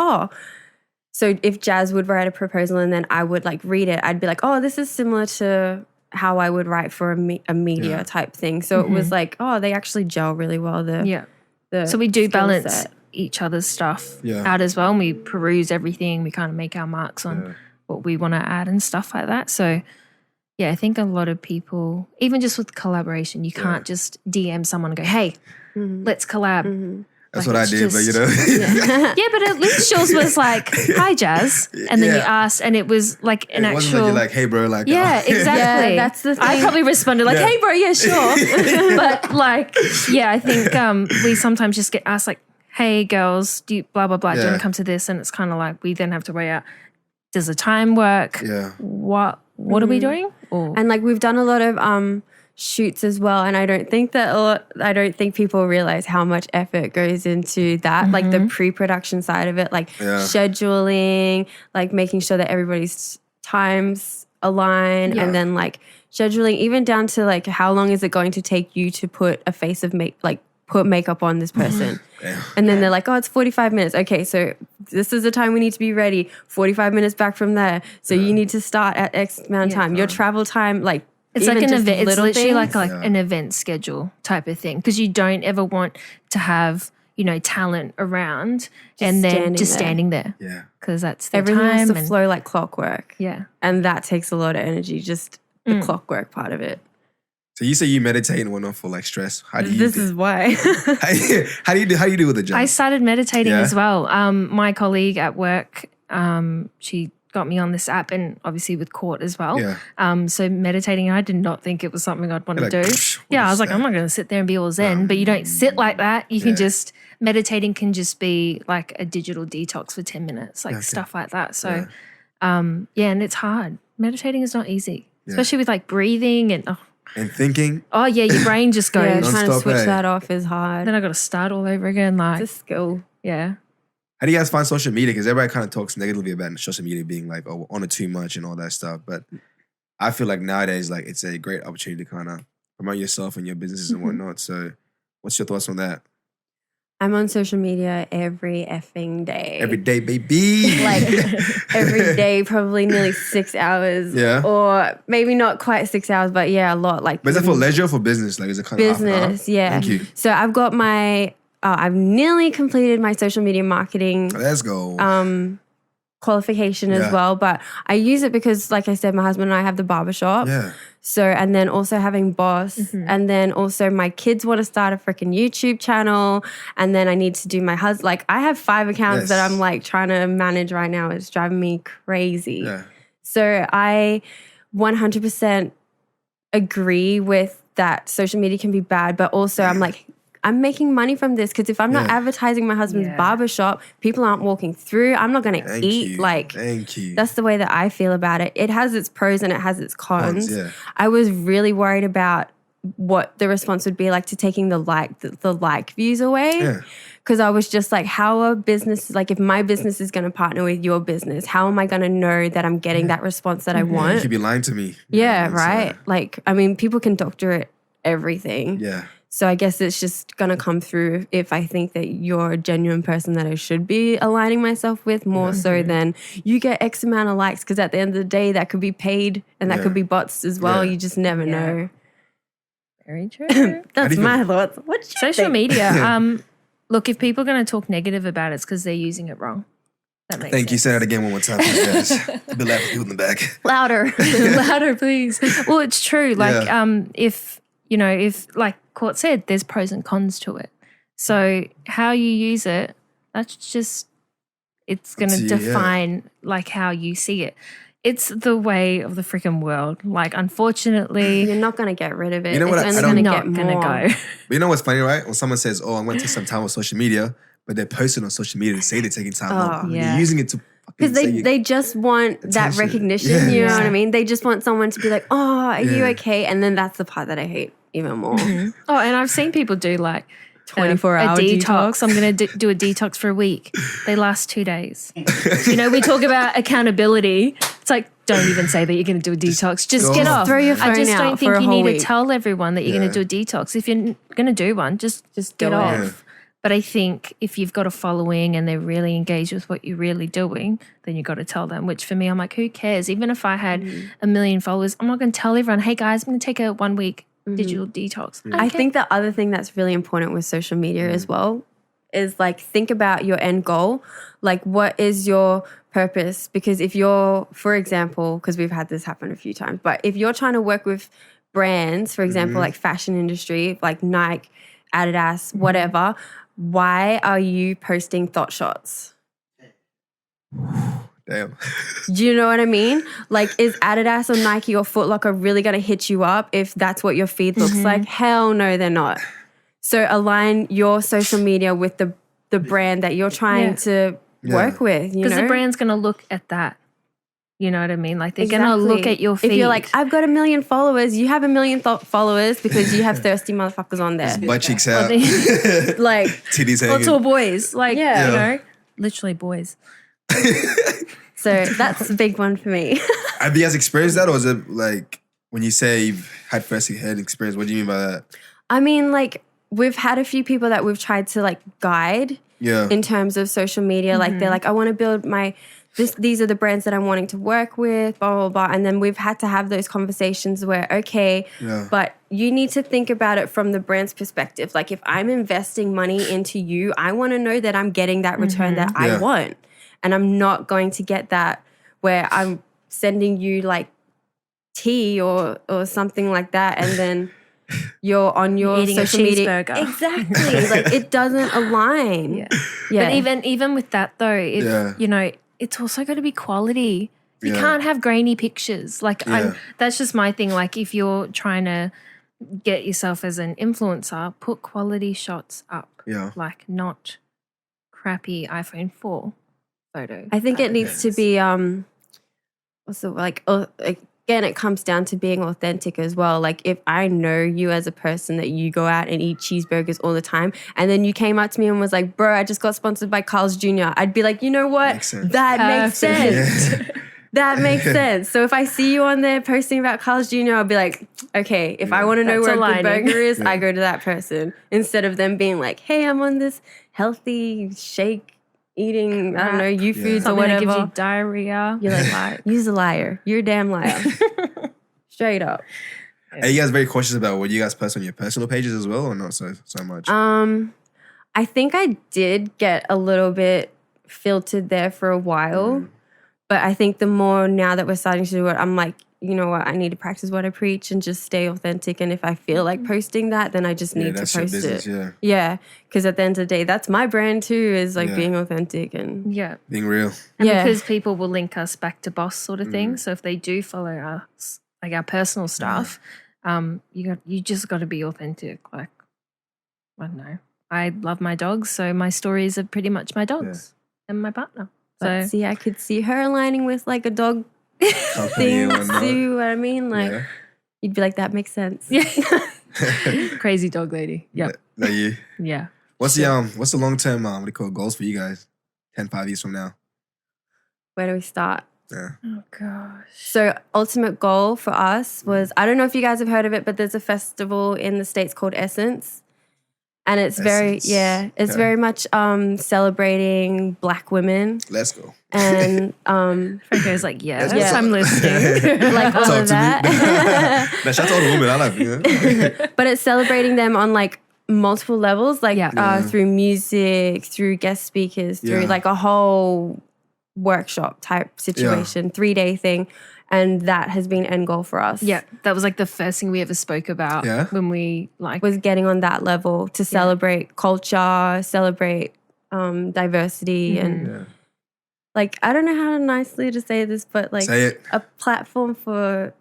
so if Jazz would write a proposal and then I would like read it, I'd be like, this is similar to how I would write for a media Yeah. type thing. So it was like, they actually gel really well. Yeah. The So we do skill balance set. each other's stuff Yeah. out as well, and we peruse everything. We kind of make our marks on what we want to add and stuff like that. So, yeah, I think a lot of people, even just with collaboration, you can't just DM someone and go, "Hey, let's collab." That's Like, what I it's did, but just- Yeah, but at least yours was like, "Hi, Jazz," and then you Yeah. asked, and it was like an It wasn't actual. like you're like, hey, bro, like, Yeah, exactly. Yeah, that's the I thing. probably responded like, Yeah. "Hey, bro, yeah, sure." But like, yeah, I think we sometimes just get asked like, "Hey, girls, do you blah blah blah? Do you Yeah. want to come to this?" And it's kind of like we then have to weigh out: does the time work? Yeah. What are we doing? Or And like we've done a lot of shoots as well, and I don't think people realize how much effort goes into that, like the pre-production side of it, like Yeah. scheduling, like making sure that everybody's times align, Yeah. and then like scheduling even down to like how long is it going to take you to put a face of put makeup on this person. Damn. And then they're like, it's 45 minutes. Okay, so this is the time we need to be ready. 45 minutes back from there. So you need to start at X amount of time. Your travel time, like It's like even an just event. It's little literally things. like an event schedule type of thing, because you don't ever want to have, talent around and then just standing there. Yeah. Because that's their Everything time. has to flow like clockwork. Yeah. And that takes a lot of energy, just the clockwork part of it. So you say you meditate and whatnot for like stress. How do you This do? is why. How do you do with the job? I started meditating Yeah? as well. My colleague at work, she got me on this app, and obviously with Court as well. Yeah. So meditating, I did not think it was something I'd want to You're like, do. "Psh, what Yeah, I is was like, that?" I'm not going to sit there and be all zen, but you don't sit like that. You can just, meditating can just be like a digital detox for 10 minutes, like stuff like that. So, and it's hard. Meditating is not easy, especially with like breathing and, And thinking. your brain just goes. Yeah, trying to Non-stop, switch hey. that off is hard. Then I got to start all over again. Like, It's a skill. yeah. How do you guys find social media? Because everybody kind of talks negatively about social media being like, oh, on it too much and all that stuff. But I feel like nowadays, like it's a great opportunity to kind of promote yourself and your businesses and whatnot. So what's your thoughts on that? I'm on social media every effing day. Every day, baby. Like every day, probably nearly 6 hours. Yeah. Or maybe not quite 6 hours, but yeah, a lot. Like But is it for leisure or for business? Like, is it kind of half and half? business, yeah. Thank you. So I've got I've nearly completed my social media marketing Let's go. qualification as Yeah. well, but I use it because, like I said, my husband and I have the barbershop. yeah. So, and then also having Boss, and then also my kids want to start a freaking YouTube channel, and then I need to do my husband. Like, I have 5 accounts that Yes. I'm like trying to manage right now. It's driving me crazy. Yeah. So I 100% agree with that. Social media can be bad, but also I'm like, I'm making money from this, because if I'm not Yeah. advertising my husband's barbershop, people aren't walking through. I'm not going to Thank eat. you. Like, Thank you. that's the way that I feel about it. It has its pros and it has its cons. Yeah. I was really worried about what the response would be like to taking the like views away. Yeah. Because I was just like, how a business, like if my business is going to partner with your business, how am I going to know that I'm getting that response that I You want? could be lying to me. Yeah, It's, right. Like, I mean, people can doctorate everything. Yeah. So I guess it's just going to come through if I think that you're a genuine person that I should be aligning myself with, more so than you get X amount of likes, because at the end of the day, that could be paid and that could be bots as well. Yeah. You just never know. Very true. That's do you my feel- thoughts. What's your Social think? media. Look, if people are going to talk negative about it, it's because they're using it wrong. That makes Thank you. sense. Say that again one more time, please, guys. A bit loud for people in the back. Louder. Louder, please. Well, it's true. Like, Yeah. if like Court said, there's pros and cons to it. So how you use it, that's just, it's going Up to to you, yeah. define like how you see it. It's the way of the freaking world. Like, unfortunately, You're not going to get rid of it. You know what, It's I only don't- going to not get going to more. go. But you know what's funny, right? When someone says, oh, I'm going to take some time on social media, but they're posting on social media to say they're taking time off. yeah. They're using it to fucking Because say they just want that Attention. recognition, Yeah. you know what Yeah. I mean? They just want someone to be like, oh, are you Yeah. okay? And then that's the part that I hate even more. Oh, and I've seen people do like 24-hour a detox. detox. I'm going to do a detox for a week. They last 2 days. We talk about accountability. It's like, don't even say that you're going to do a detox. Just go get off. off. Throw your I phone just out don't for think a you whole need week. to tell everyone that you're going Yeah. to do a detox. If you're going to do one, just get do off. it. Yeah. But I think if you've got a following and they're really engaged with what you're really doing, then you've got to tell them, which for me, I'm like, who cares? Even if I had 1 million followers, I'm not going to tell everyone, hey guys, I'm going to take a 1 week digital detox. I think the other thing that's really important with social media as well is like, think about your end goal. Like, what is your purpose? Because if you're, for example, because we've had this happen a few times, but if you're trying to work with brands, for example, like fashion industry, like Nike, Adidas, whatever, why are you posting thought shots? Damn. Do you know what I mean? Like, is Adidas or Nike or Foot Locker really going to hit you up if that's what your feed looks like? Hell no, they're not. So align your social media with the brand that you're trying to work with, you know? Because the brand's going to look at that. You know what I mean? Like, they're going to look at your feed. If you're like, I've got 1 million followers, you have 1 million followers because you have thirsty motherfuckers on there. Butt cheeks out. Like, Titties well, it's hanging. all boys. Like, Yeah. you know, literally boys. so that's a big one for me. Have you guys experienced that, or is it like when you say you've had first-hand experience? What do you mean by that? I mean, like, we've had a few people that we've tried to like guide Yeah. in terms of social media. Like, they're like, I want to build my these are the brands that I'm wanting to work with, blah, blah, blah. And then we've had to have those conversations where, okay, but you need to think about it from the brand's perspective. Like if I'm investing money into you, I want to know that I'm getting that return that I want. And I'm not going to get that where I'm sending you like tea or something like that. And then you're on your eating social a media. cheeseburger. Exactly. Like it doesn't align. Yeah. Yeah. But even with that though, you know, it's also got to be quality. You can't have grainy pictures. Like that's just my thing. Like if you're trying to get yourself as an influencer, put quality shots up. Yeah. Like not crappy iPhone 4 photos. I think it needs to be also like again, it comes down to being authentic as well. Like if I know you as a person that you go out and eat cheeseburgers all the time, and then you came up to me and was like, bro, I just got sponsored by Carl's Jr., I'd be like, you know what? That makes sense. Yeah. That makes sense. So if I see you on there posting about Carl's Jr., I'll be like, okay, if I want to know where a good burger is, I go to that person. Instead of them being like, hey, I'm on this healthy shake eating, I don't know, foods or Something whatever. that gives you diarrhea. You're like, use a liar. You're a damn liar. Straight up. Are you guys very cautious about what you guys post on your personal pages as well, or not so much? I think I did get a little bit filtered there for a while, but I think the more now that we're starting to do it, I'm like, you know what, I need to practice what I preach and just stay authentic. And if I feel like posting that, then I just need to post business, it. Yeah, because at the end of the day, that's my brand too, is like being authentic and being real. And because people will link us back to Boss sort of thing. So if they do follow us, like our personal stuff, you just got to be authentic. Like, I don't know. I love my dogs, so my stories are pretty much my dogs and my partner. But So see, I could see her aligning with like a dog Company thing and whatnot. too. What I mean, like you'd be like, that makes sense. yeah, crazy dog lady. Yeah, That you. yeah. What's the long term what do you call it, goals for you guys? 10, 5 years from now. Where do we start? Yeah. Oh gosh. So ultimate goal for us was, I don't know if you guys have heard of it, but there's a festival in the States called Essence. And it's very much celebrating Black women. Let's go. And Franco's like, yes, Let's go. I'm listening. like all Talk of to me. that. Now, shout out to all the women. I love you. But it's celebrating them on like multiple levels, like through music, through guest speakers, through like a whole workshop type situation, 3-day thing. And that has been end goal for us. Yeah, that was like the first thing we ever spoke about when we was getting on that level to celebrate culture, celebrate diversity, and like, I don't know how nicely to say this, but like a platform for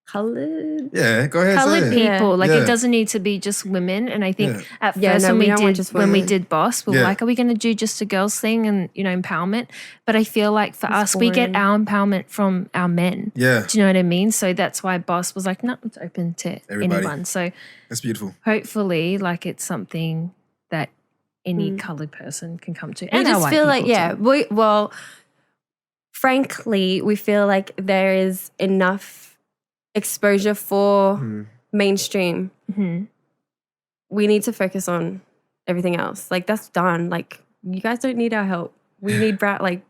colored. Yeah, go ahead. Colored say it. people. Like it doesn't need to be just women. And I think at first when we did Boss, we were like, are we going to do just a girls thing and, you know, empowerment? But I feel like for us, we get our empowerment from our men. Yeah. Do you know what I mean? So that's why Boss was like, no, it's open to anyone. So that's beautiful. Hopefully, like it's something that any colored person can come to. And I just feel like, frankly, we feel like there is enough exposure for mainstream. We need to focus on everything else. Like that's done. Like you guys don't need our help. We need Brown. Like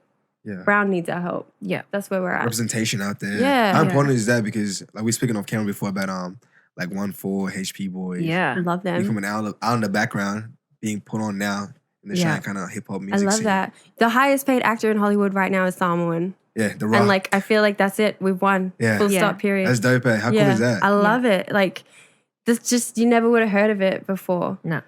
Brown needs our help. Yeah, that's where we're at. Representation out there. Yeah. How important is that? Because like we speaking off camera before about like 1-4 HP boys. Yeah, I love them. From an out in the background being put on now in the shine kind of hip hop music. I love scene. that. The highest paid actor in Hollywood right now is Samoan. Yeah, The Rock. And like I feel like that's it. We've won. Yeah. Full stop. Period. That's dope. How cool is that? I love it. Like this, just you never would have heard of it before. No.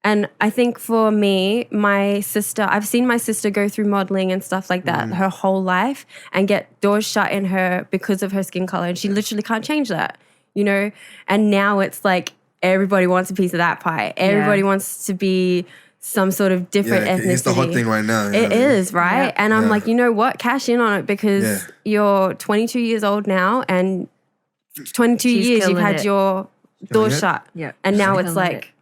And I think for me, my sister, I've seen my sister go through modeling and stuff like that her whole life and get doors shut in her because of her skin color, and she literally can't change that, you know. And now it's like everybody wants a piece of that pie. Everybody wants to be some sort of different ethnicity. It's the hot thing right now. It is, right? Yeah. And I'm like, you know what? Cash in on it because you're 22 years old now and 22 years you've had your door shut. Yeah. And now it's like,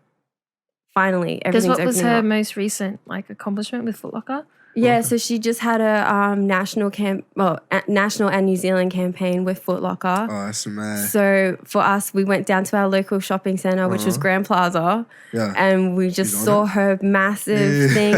finally, everything's opening up. Because what was her most recent like accomplishment with Foot Locker? Yeah, so she just had a national and New Zealand campaign with Foot Locker. Oh, that's mad. So for us, we went down to our local shopping center, which was Grand Plaza, and we just saw her massive thing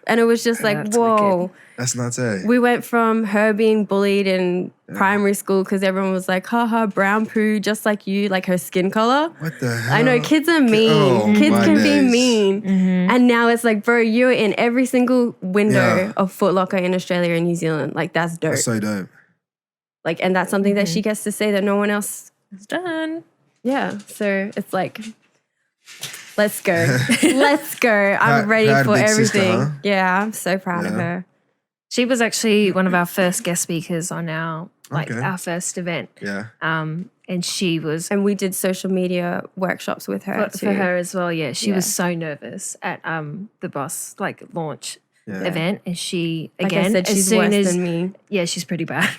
and it was just like, whoa. That's That's not it. We went from her being bullied in primary school because everyone was like, haha, brown poo, just like you, like her skin color. What the hell? I know, kids are mean. Oh, Kids my can be days. mean. And now it's like, bro, you're in every single window of Foot Locker in Australia and New Zealand. Like, that's dope. That's so dope. Like, and that's something that she gets to say that no one else. It's done. Yeah. So it's like, let's go. Let's go. I'm ready proud for big everything. sister, huh? Yeah, I'm so proud of Yeah. her. She was actually one of our first guest speakers on our our first event. Yeah. And she was And we did social media workshops with her too. for her as well. Yeah, she Yeah. was so nervous at the Boss launch Yeah. event, and she Like again I said, as she's soon worse as than me. yeah, she's pretty bad.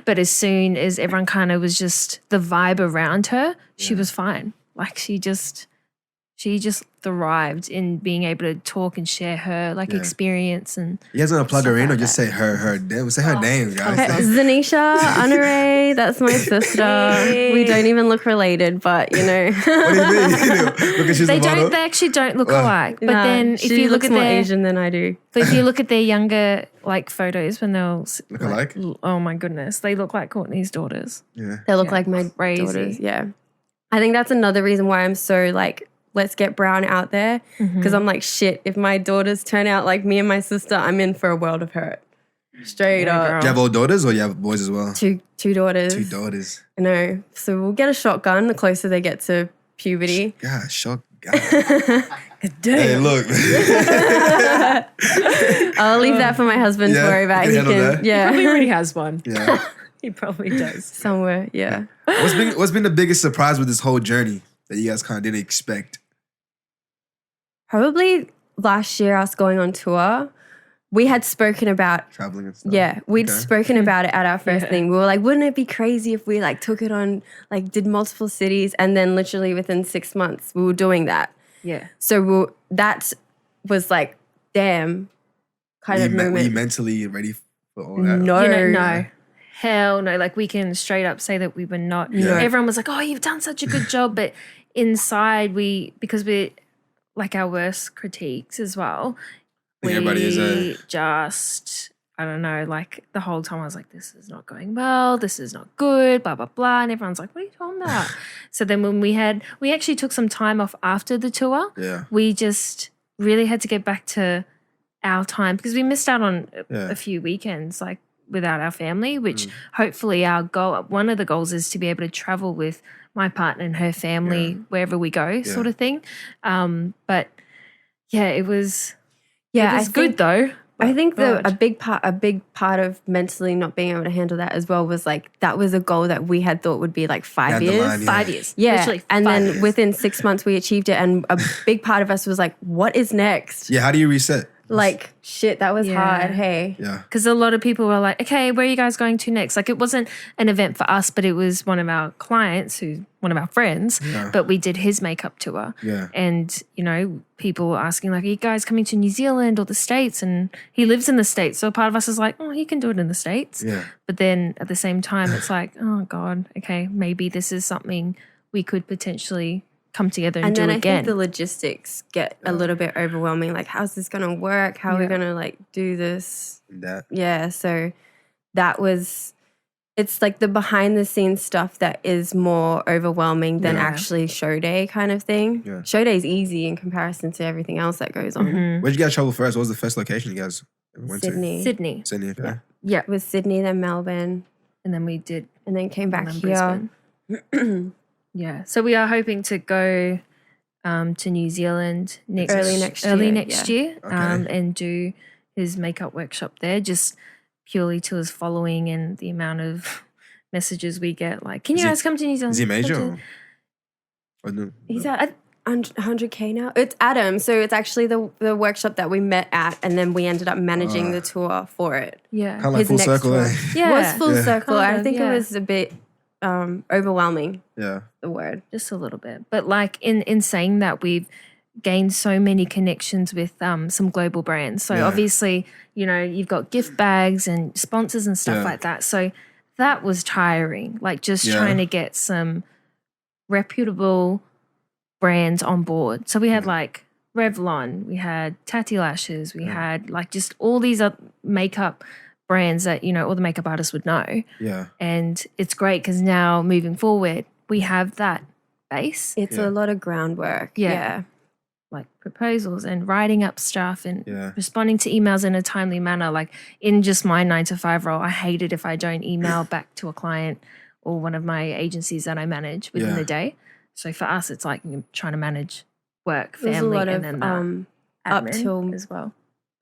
But as soon as everyone kind of was just the vibe around her, she was fine. Like she just thrived in being able to talk and share her experience. And You guys gonna plug her in or like just say her name? Say her name, guys. Okay, Zanisha Honoré, that's my sister. We don't even look related, but you know. What do you mean? Because she's they a model? they actually don't look alike. But Nah, then if she you look looks at more their Asian than I do. but if you look at their younger photos when they're Look alike? oh my goodness, they look like Courtney's daughters. Yeah. They look like my Crazy. daughters. Yeah. I think that's another reason why I'm so like, let's get brown out there. Because I'm like, shit, if my daughters turn out like me and my sister, I'm in for a world of hurt. Straight Yeah, up. girl. Do you have all daughters or you have boys as well? Two daughters. Two daughters. I know. So we'll get a shotgun the closer they get to puberty. God, shock. God. Hey, look. I'll leave that for my husband to Yeah, worry about. you He can handle that. He yeah, already has one. Yeah. He probably does. somewhere. Yeah. What's been the biggest surprise with this whole journey that you guys kind of didn't expect? Probably last year, us going on tour, we had spoken about. Traveling and stuff. Yeah, we'd Okay. spoken about it at our first Yeah. thing. We were like, wouldn't it be crazy if we like took it on, like did multiple cities, and then literally within 6 months we were doing that. Yeah. So that was like, damn, kind of Were you moment. mentally ready for all that? No, No. Hell no. Like we can straight up say that we were not. Yeah. Everyone was like, oh, you've done such a good job. But inside because we're like our worst critiques as well. I think everybody is just, I don't know, like the whole time I was like, this is not going well. This is not good, blah, blah, blah. And everyone's like, what are you talking about? So then when we actually took some time off after the tour. Yeah. We just really had to get back to our time because we missed out on a few weekends like without our family, which hopefully one of the goals is to be able to travel with my partner and her family wherever we go sort of thing. But yeah, it was good though. I think God. a big part of mentally not being able to handle that as well was like that was a goal that we had thought would be like 5 Down the years. line, yeah. 5 years. Yeah, Literally and 5 then years. within 6 months we achieved it, and a big part of us was like, "What is next?" Yeah. How do you reset? Like, shit, that was Yeah. hard. Hey, Yeah. Because a lot of people were like, okay, where are you guys going to next? Like, it wasn't an event for us, but it was one of our clients, one of our friends, Yeah. but we did his makeup tour. Yeah. And, people were asking, like, are you guys coming to New Zealand or the States? And he lives in the States. So part of us is like, oh, he can do it in the States. Yeah. But then at the same time, it's like, oh, God, okay, maybe this is something we could potentially come together and, and do then I again. think the logistics get a little bit overwhelming. Like, how's this gonna work? How are we gonna like do this? That. Yeah, so it's like the behind the scenes stuff that is more overwhelming than Yeah. actually show day kind of thing. Yeah. Show day is easy in comparison to everything else that goes on. Mhm. Where'd you guys travel first? What was the first location you guys ever went Sydney. Sydney. to? Sydney. Okay. Yeah. It was Sydney, then Melbourne, And then we did and then came back and here. then Brisbane. Yeah. So we are hoping to go to New Zealand Early next year Okay. and do his makeup workshop there, just purely to his following and the amount of messages we get. Like, can you Is he- guys come to New Zealand? Is he major? Come Or no? He's at 100K now. It's Adam, so it's actually the workshop that we met at, and then we ended up managing the tour for it. Yeah. Kind of like His full next circle, tour. eh? Yeah. It was full Yeah. circle. Kind I of, think yeah. it was a bit overwhelming, Yeah. the word. Just a little bit. But like in saying that, we've gained so many connections with some global brands. So Yeah. obviously, you've got gift bags and sponsors and stuff Yeah. like that. So that was tiring. Like just Yeah. trying to get some reputable brands on board. So we had like Revlon, we had Tati Lashes, we had like just all these makeup brands that, all the makeup artists would know. Yeah. And it's great because now moving forward, we have that base. It's a lot of groundwork. Yeah. Like proposals and writing up stuff and Yeah. responding to emails in a timely manner. Like in just my 9 to 5 role, I hate it if I don't email back to a client or one of my agencies that I manage within Yeah. the day. So for us, it's like trying to manage work, There's a family, lot and of then up admin till as well.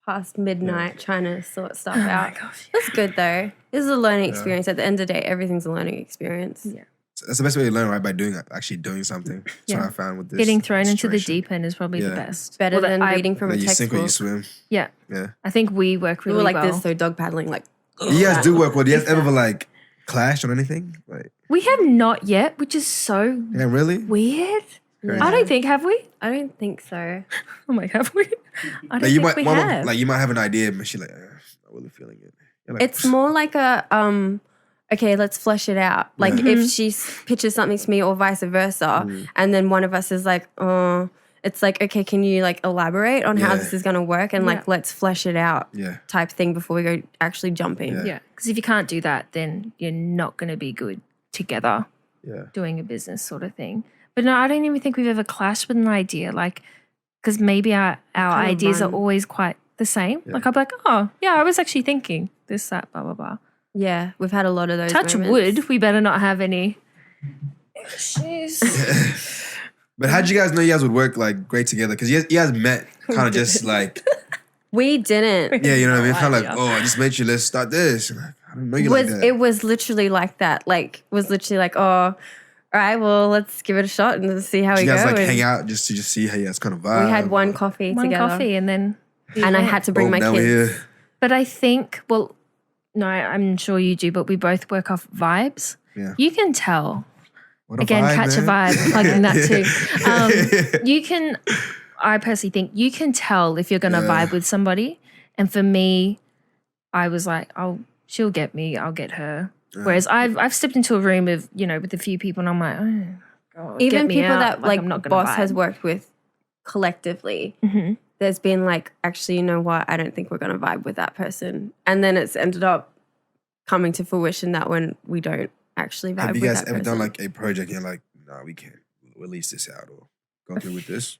past midnight trying to sort stuff Oh my out. gosh. That's good though. This is a learning experience. At the end of the day, everything's a learning experience. Yeah. That's the best way to learn, right? By actually doing something. That's Yeah. what I found with this. Getting thrown into the situation. deep end is probably the Yeah. best. Better Well, than reading from Like a you sink or you textbook. swim. Yeah. Yeah. I think we work We really were like well. this, so dog paddling, like You guys do work well. Do you guys ever like clash on anything? Like, We have not yet, which is so yeah, really? weird. Crazy. I don't think, have we? I don't think so. Oh my, have we? I don't Like you think might, we one of- have. like you might have an idea, but she's like, I'm really feeling it. You're like, It's more like a okay, let's flesh it out. Like if she pitches something to me or vice versa, and then one of us is like, oh, it's like, okay, can you like elaborate on how Yeah. this is going to work and like let's flesh it out yeah, type thing before we go actually jumping. Yeah. Yeah, because if you can't do that, then you're not going to be good together yeah. doing a business sort of thing. But no, I don't even think we've ever clashed with an idea, like, because maybe our Kind of ideas are run. always quite the same. Like I'll be like, oh, yeah, I was actually thinking this, that, blah, blah, blah. Yeah, we've had a lot of those Touch moments. wood, we better not have any issues. But how'd you guys know you guys would work like great together? Because you guys met kind of just like, We didn't. yeah, you know what I mean? Kind of like, idea. oh, I just made you, let's start this. And like, I don't know you like that. It was literally like that. Like, was literally like, oh, all right, well, let's give it a shot and see how Did we you guys go. like And hang out just to see how you guys kind of vibe? we had one coffee One together. coffee and then And I had to bring my now kids. we're here. But I think, well, no, I'm sure you do, but we both work off vibes. Yeah. You can tell. What a Again, vibe, catch a man. vibe, plugging that too. You can, I personally think you can tell if you're going to Yeah. vibe with somebody. And for me, I was like, she'll get me, I'll get her. Whereas I've stepped into a room of, with a few people and I'm like, oh, God, Even get me people out. that like I'm not gonna boss vibe. has worked with collectively, Mhm. there's been like, actually, you know what? I don't think we're going to vibe with that person. And then it's ended up coming to fruition that when we don't actually vibe Have you with guys that ever person. done like a project and you're like, nah, we can't release this out or go through with this?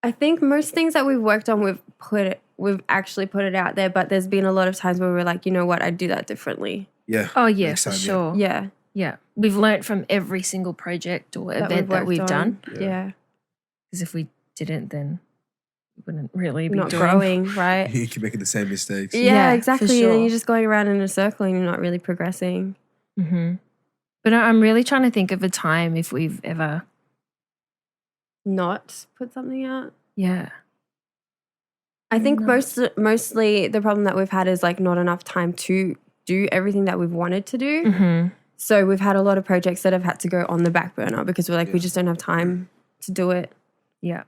I think most things that we've worked on, we've actually put it out there, but there's been a lot of times where we're like, you know what? I'd do that differently. Yeah. Oh, yeah, Next for time, yeah. sure. Yeah. Yeah. We've learnt from every single project or event that worked we've on. done. Yeah. Because if we didn't, then we wouldn't really be Not doing growing, right? You keep making the same mistakes. Yeah, Yeah, for exactly. And sure. then you're just going around in a circle and you're not really progressing. Mm-hmm. But I'm really trying to think of a time if we've ever, Not put something out. yeah. I think No. mostly the problem that we've had is like not enough time to do everything that we've wanted to do. Mm-hmm. So we've had a lot of projects that have had to go on the back burner because we're like, we just don't have time to do it. Yeah.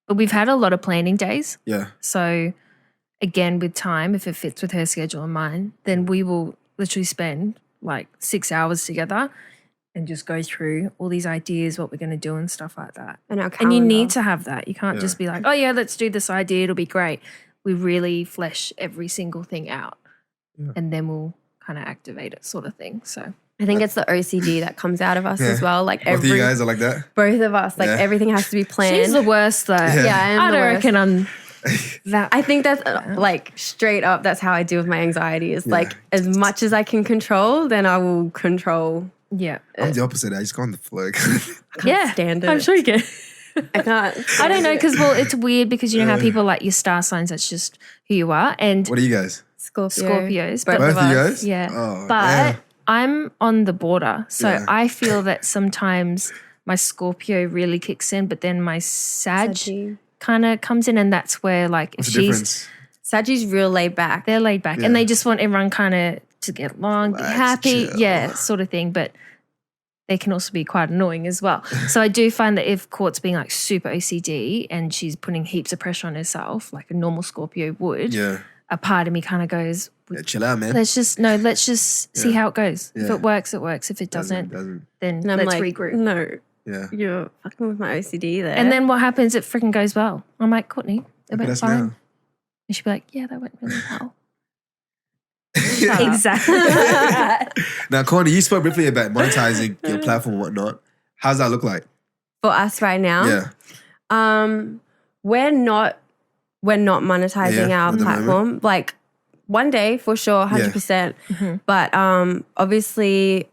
But we've had a lot of planning days. Yeah. So again, with time, if it fits with her schedule and mine, then we will literally spend like 6 hours together and just go through all these ideas, what we're going to do and stuff like that. And our And you need calendar. to have that. You can't Yeah. just be like, oh, yeah, let's do this idea. It'll be great. We really flesh every single thing out Yeah. and then we'll kind of activate it sort of thing. So, I think it's the OCD that comes out of us as Yeah. well. Like Both of you guys are like that? both of us, like Yeah. everything has to be planned. she's the worst though. Yeah, I am I the don't worst. reckon I'm that. I think that's like straight up. That's how I deal with my anxiety. Is like as much as I can control, then I will control. yeah. I'm the opposite. I just go on the flow. I can't Yeah. stand it. I'm sure you can. I can't. I don't know because, well, it's weird because you know how people like your star signs, that's just who you are. And What are you guys? Scorpio. Scorpios, Both but Both of of you us. guys? yeah. Oh, but yeah. I'm on the border. So Yeah. I feel that sometimes my Scorpio really kicks in, but then my Sag Saggy. kind of comes in. And that's where, like, What's if the she's, difference? Sagi's real laid back. they're laid back Yeah. and they just want everyone kind of to get along, be Relax, happy. chill. Yeah, sort of thing. But they can also be quite annoying as well. So I do find that if Court's being like super OCD and she's putting heaps of pressure on herself, like a normal Scorpio would, Yeah. a part of me kind of goes, Yeah, chill out, man. let's just see Yeah. how it goes. If Yeah. it works, it works. If it doesn't, Doesn't. then and I'm let's like, regroup. no, Yeah. you're fucking with my OCD there. And then what happens? It freaking goes well. I'm like, Courtney, It Look at went us fine. now. And she'd be like, yeah, that went really well. Shut up. Exactly. Now, Courtney, you spoke briefly about monetizing your platform and whatnot. How's that look like? For us right now, Yeah. we're not monetizing Yeah, our at the platform. Like one day for sure, 100%. But obviously,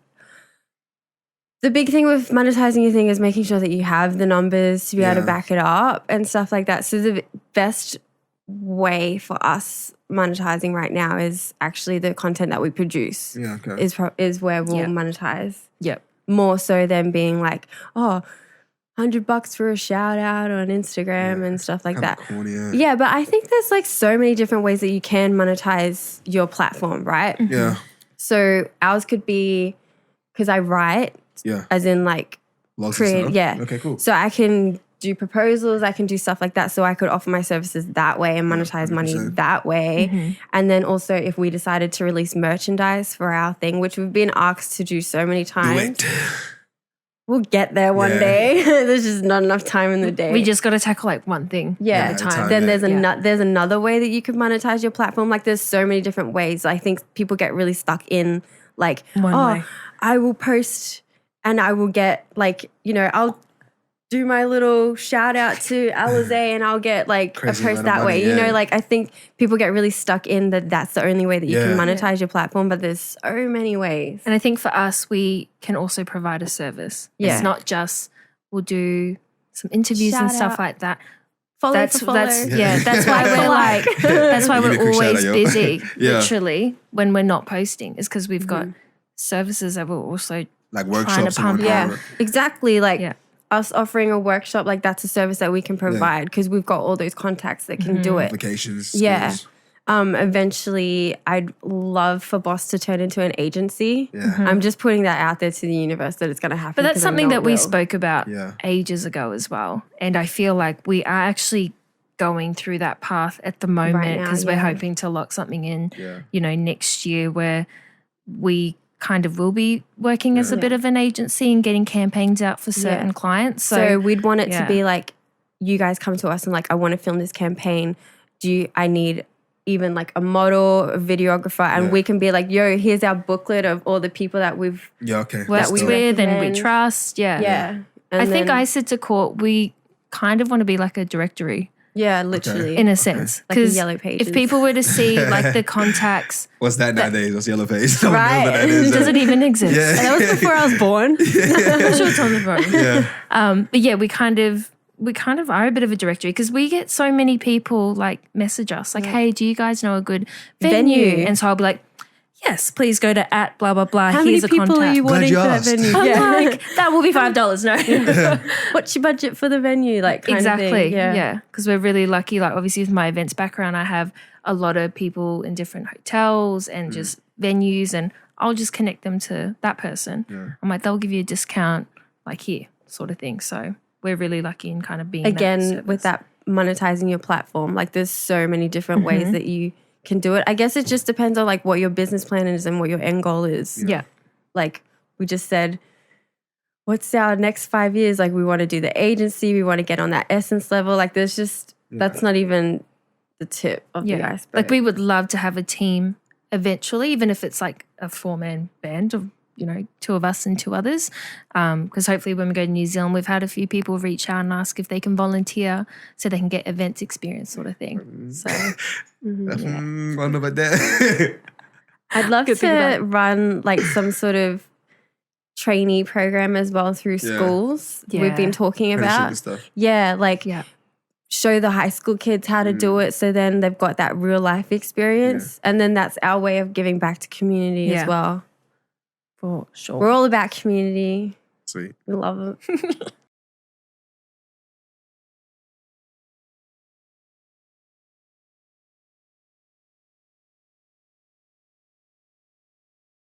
the big thing with monetizing your thing is making sure that you have the numbers to be able to Yeah. back it up and stuff like that. So the best way for us monetizing right now is actually the content that we produce. Yeah, okay. Is where we'll Yeah. monetize Yep. more so than being like, oh, $100 for a shout out on Instagram and stuff like Kinda that. corny, yeah. Yeah, but I think there's like so many different ways that you can monetize your platform, right? Yeah. So ours could be because I write, Yeah. as in like Blogs and create, stuff? yeah. Okay, cool. So I can do proposals, I can do stuff like that. So I could offer my services that way and monetize money 100%. that way. And then also if we decided to release merchandise for our thing, which we've been asked to do so many Do times. it. We'll get there one Yeah. day. There's just not enough time in the day. We just got to tackle like one thing Yeah, at a time. then yeah. there's another way that you could monetize your platform. Like there's so many different ways. I think people get really stuck in like, One way. I will post and I will get like, I'll do my little shout out to Alizé and I'll get like Crazy a post amount that of way. money, yeah. Like I think people get really stuck in that's the only way that you can Yeah. monetize your platform, but there's so many ways. And I think for us, we can also provide a service. Yeah. It's not just we'll do some interviews and Shout stuff out. like that. Follow That's for follow. that's why we're like that's why Give me a we're quick shout always out, yo. busy. Yeah. Literally, when we're not posting, is because we've got services that we're also Like workshops and pump whatnot. Yeah, exactly. Like Yeah. us offering a workshop, like that's a service that we can provide because we've got all those contacts that can do it. Applications. Yeah. skills. Eventually, I'd love for Boss to turn into an agency. Yeah. I'm just putting that out there to the universe that it's going to happen. But that's 'cause I something know that it we will. spoke about Yeah. ages ago as well. And I feel like we are actually going through that path at the moment Right now, because we're yeah. hoping to lock something in, Yeah. next year where we kind of will be working as a bit of an agency and getting campaigns out for certain Yeah. clients. So we'd want it yeah. to be like, you guys come to us and like, I want to film this campaign. I need even like a model, a videographer, and Yeah. we can be like, yo, here's our booklet of all the people that we've Yeah, okay. worked we dope. with and we recommend. trust. Yeah. yeah. I think then- I said to Court, we kind of want to be like a directory yeah, literally in a sense. like the Because yellow pages. if people were to see like the contacts, What's that nowadays? What's yellow face? No one knows Right. what that is. does it even exist? Yeah. that was before I was born. I'm sure it's on the phone. Yeah. But yeah, we kind of are a bit of a directory because we get so many people like message us like, hey, do you guys know a good venue? Venue. And so I'll be like, yes, please go to @ blah blah blah. How Here's many a people contact. are you wanting you for that asked. venue? I'm Yeah. like, that will be $5. No. What's your budget for the venue? Like kind of Exactly. thing. Yeah. Because we're really lucky. Like obviously with my events background, I have a lot of people in different hotels and just venues, and I'll just connect them to that person. I'm like, they'll give you a discount, like here, sort of thing. So we're really lucky in kind of being Again, with that monetizing your platform, like there's so many different ways that you can do it. I guess it just depends on like what your business plan is and what your end goal is. Yeah. Like we just said, what's our next 5 years? Like we want to do the agency, we want to get on that essence level. Like there's just that's not even the tip of the iceberg. Like we would love to have a team eventually, even if it's like a 4-man band of, 2 of us and 2 others. Because hopefully when we go to New Zealand, we've had a few people reach out and ask if they can volunteer so they can get events experience sort of thing. So I don't know about that. I'd love Good thing to about run like some sort of trainee program as well through Yeah. schools. Yeah. We've been talking Apprenticeship about. and stuff. Yeah, like yeah. show the high school kids how to do it so then they've got that real life experience. And then that's our way of giving back to community Yeah. as well. For sure. We're all about community. Sweet. We love it.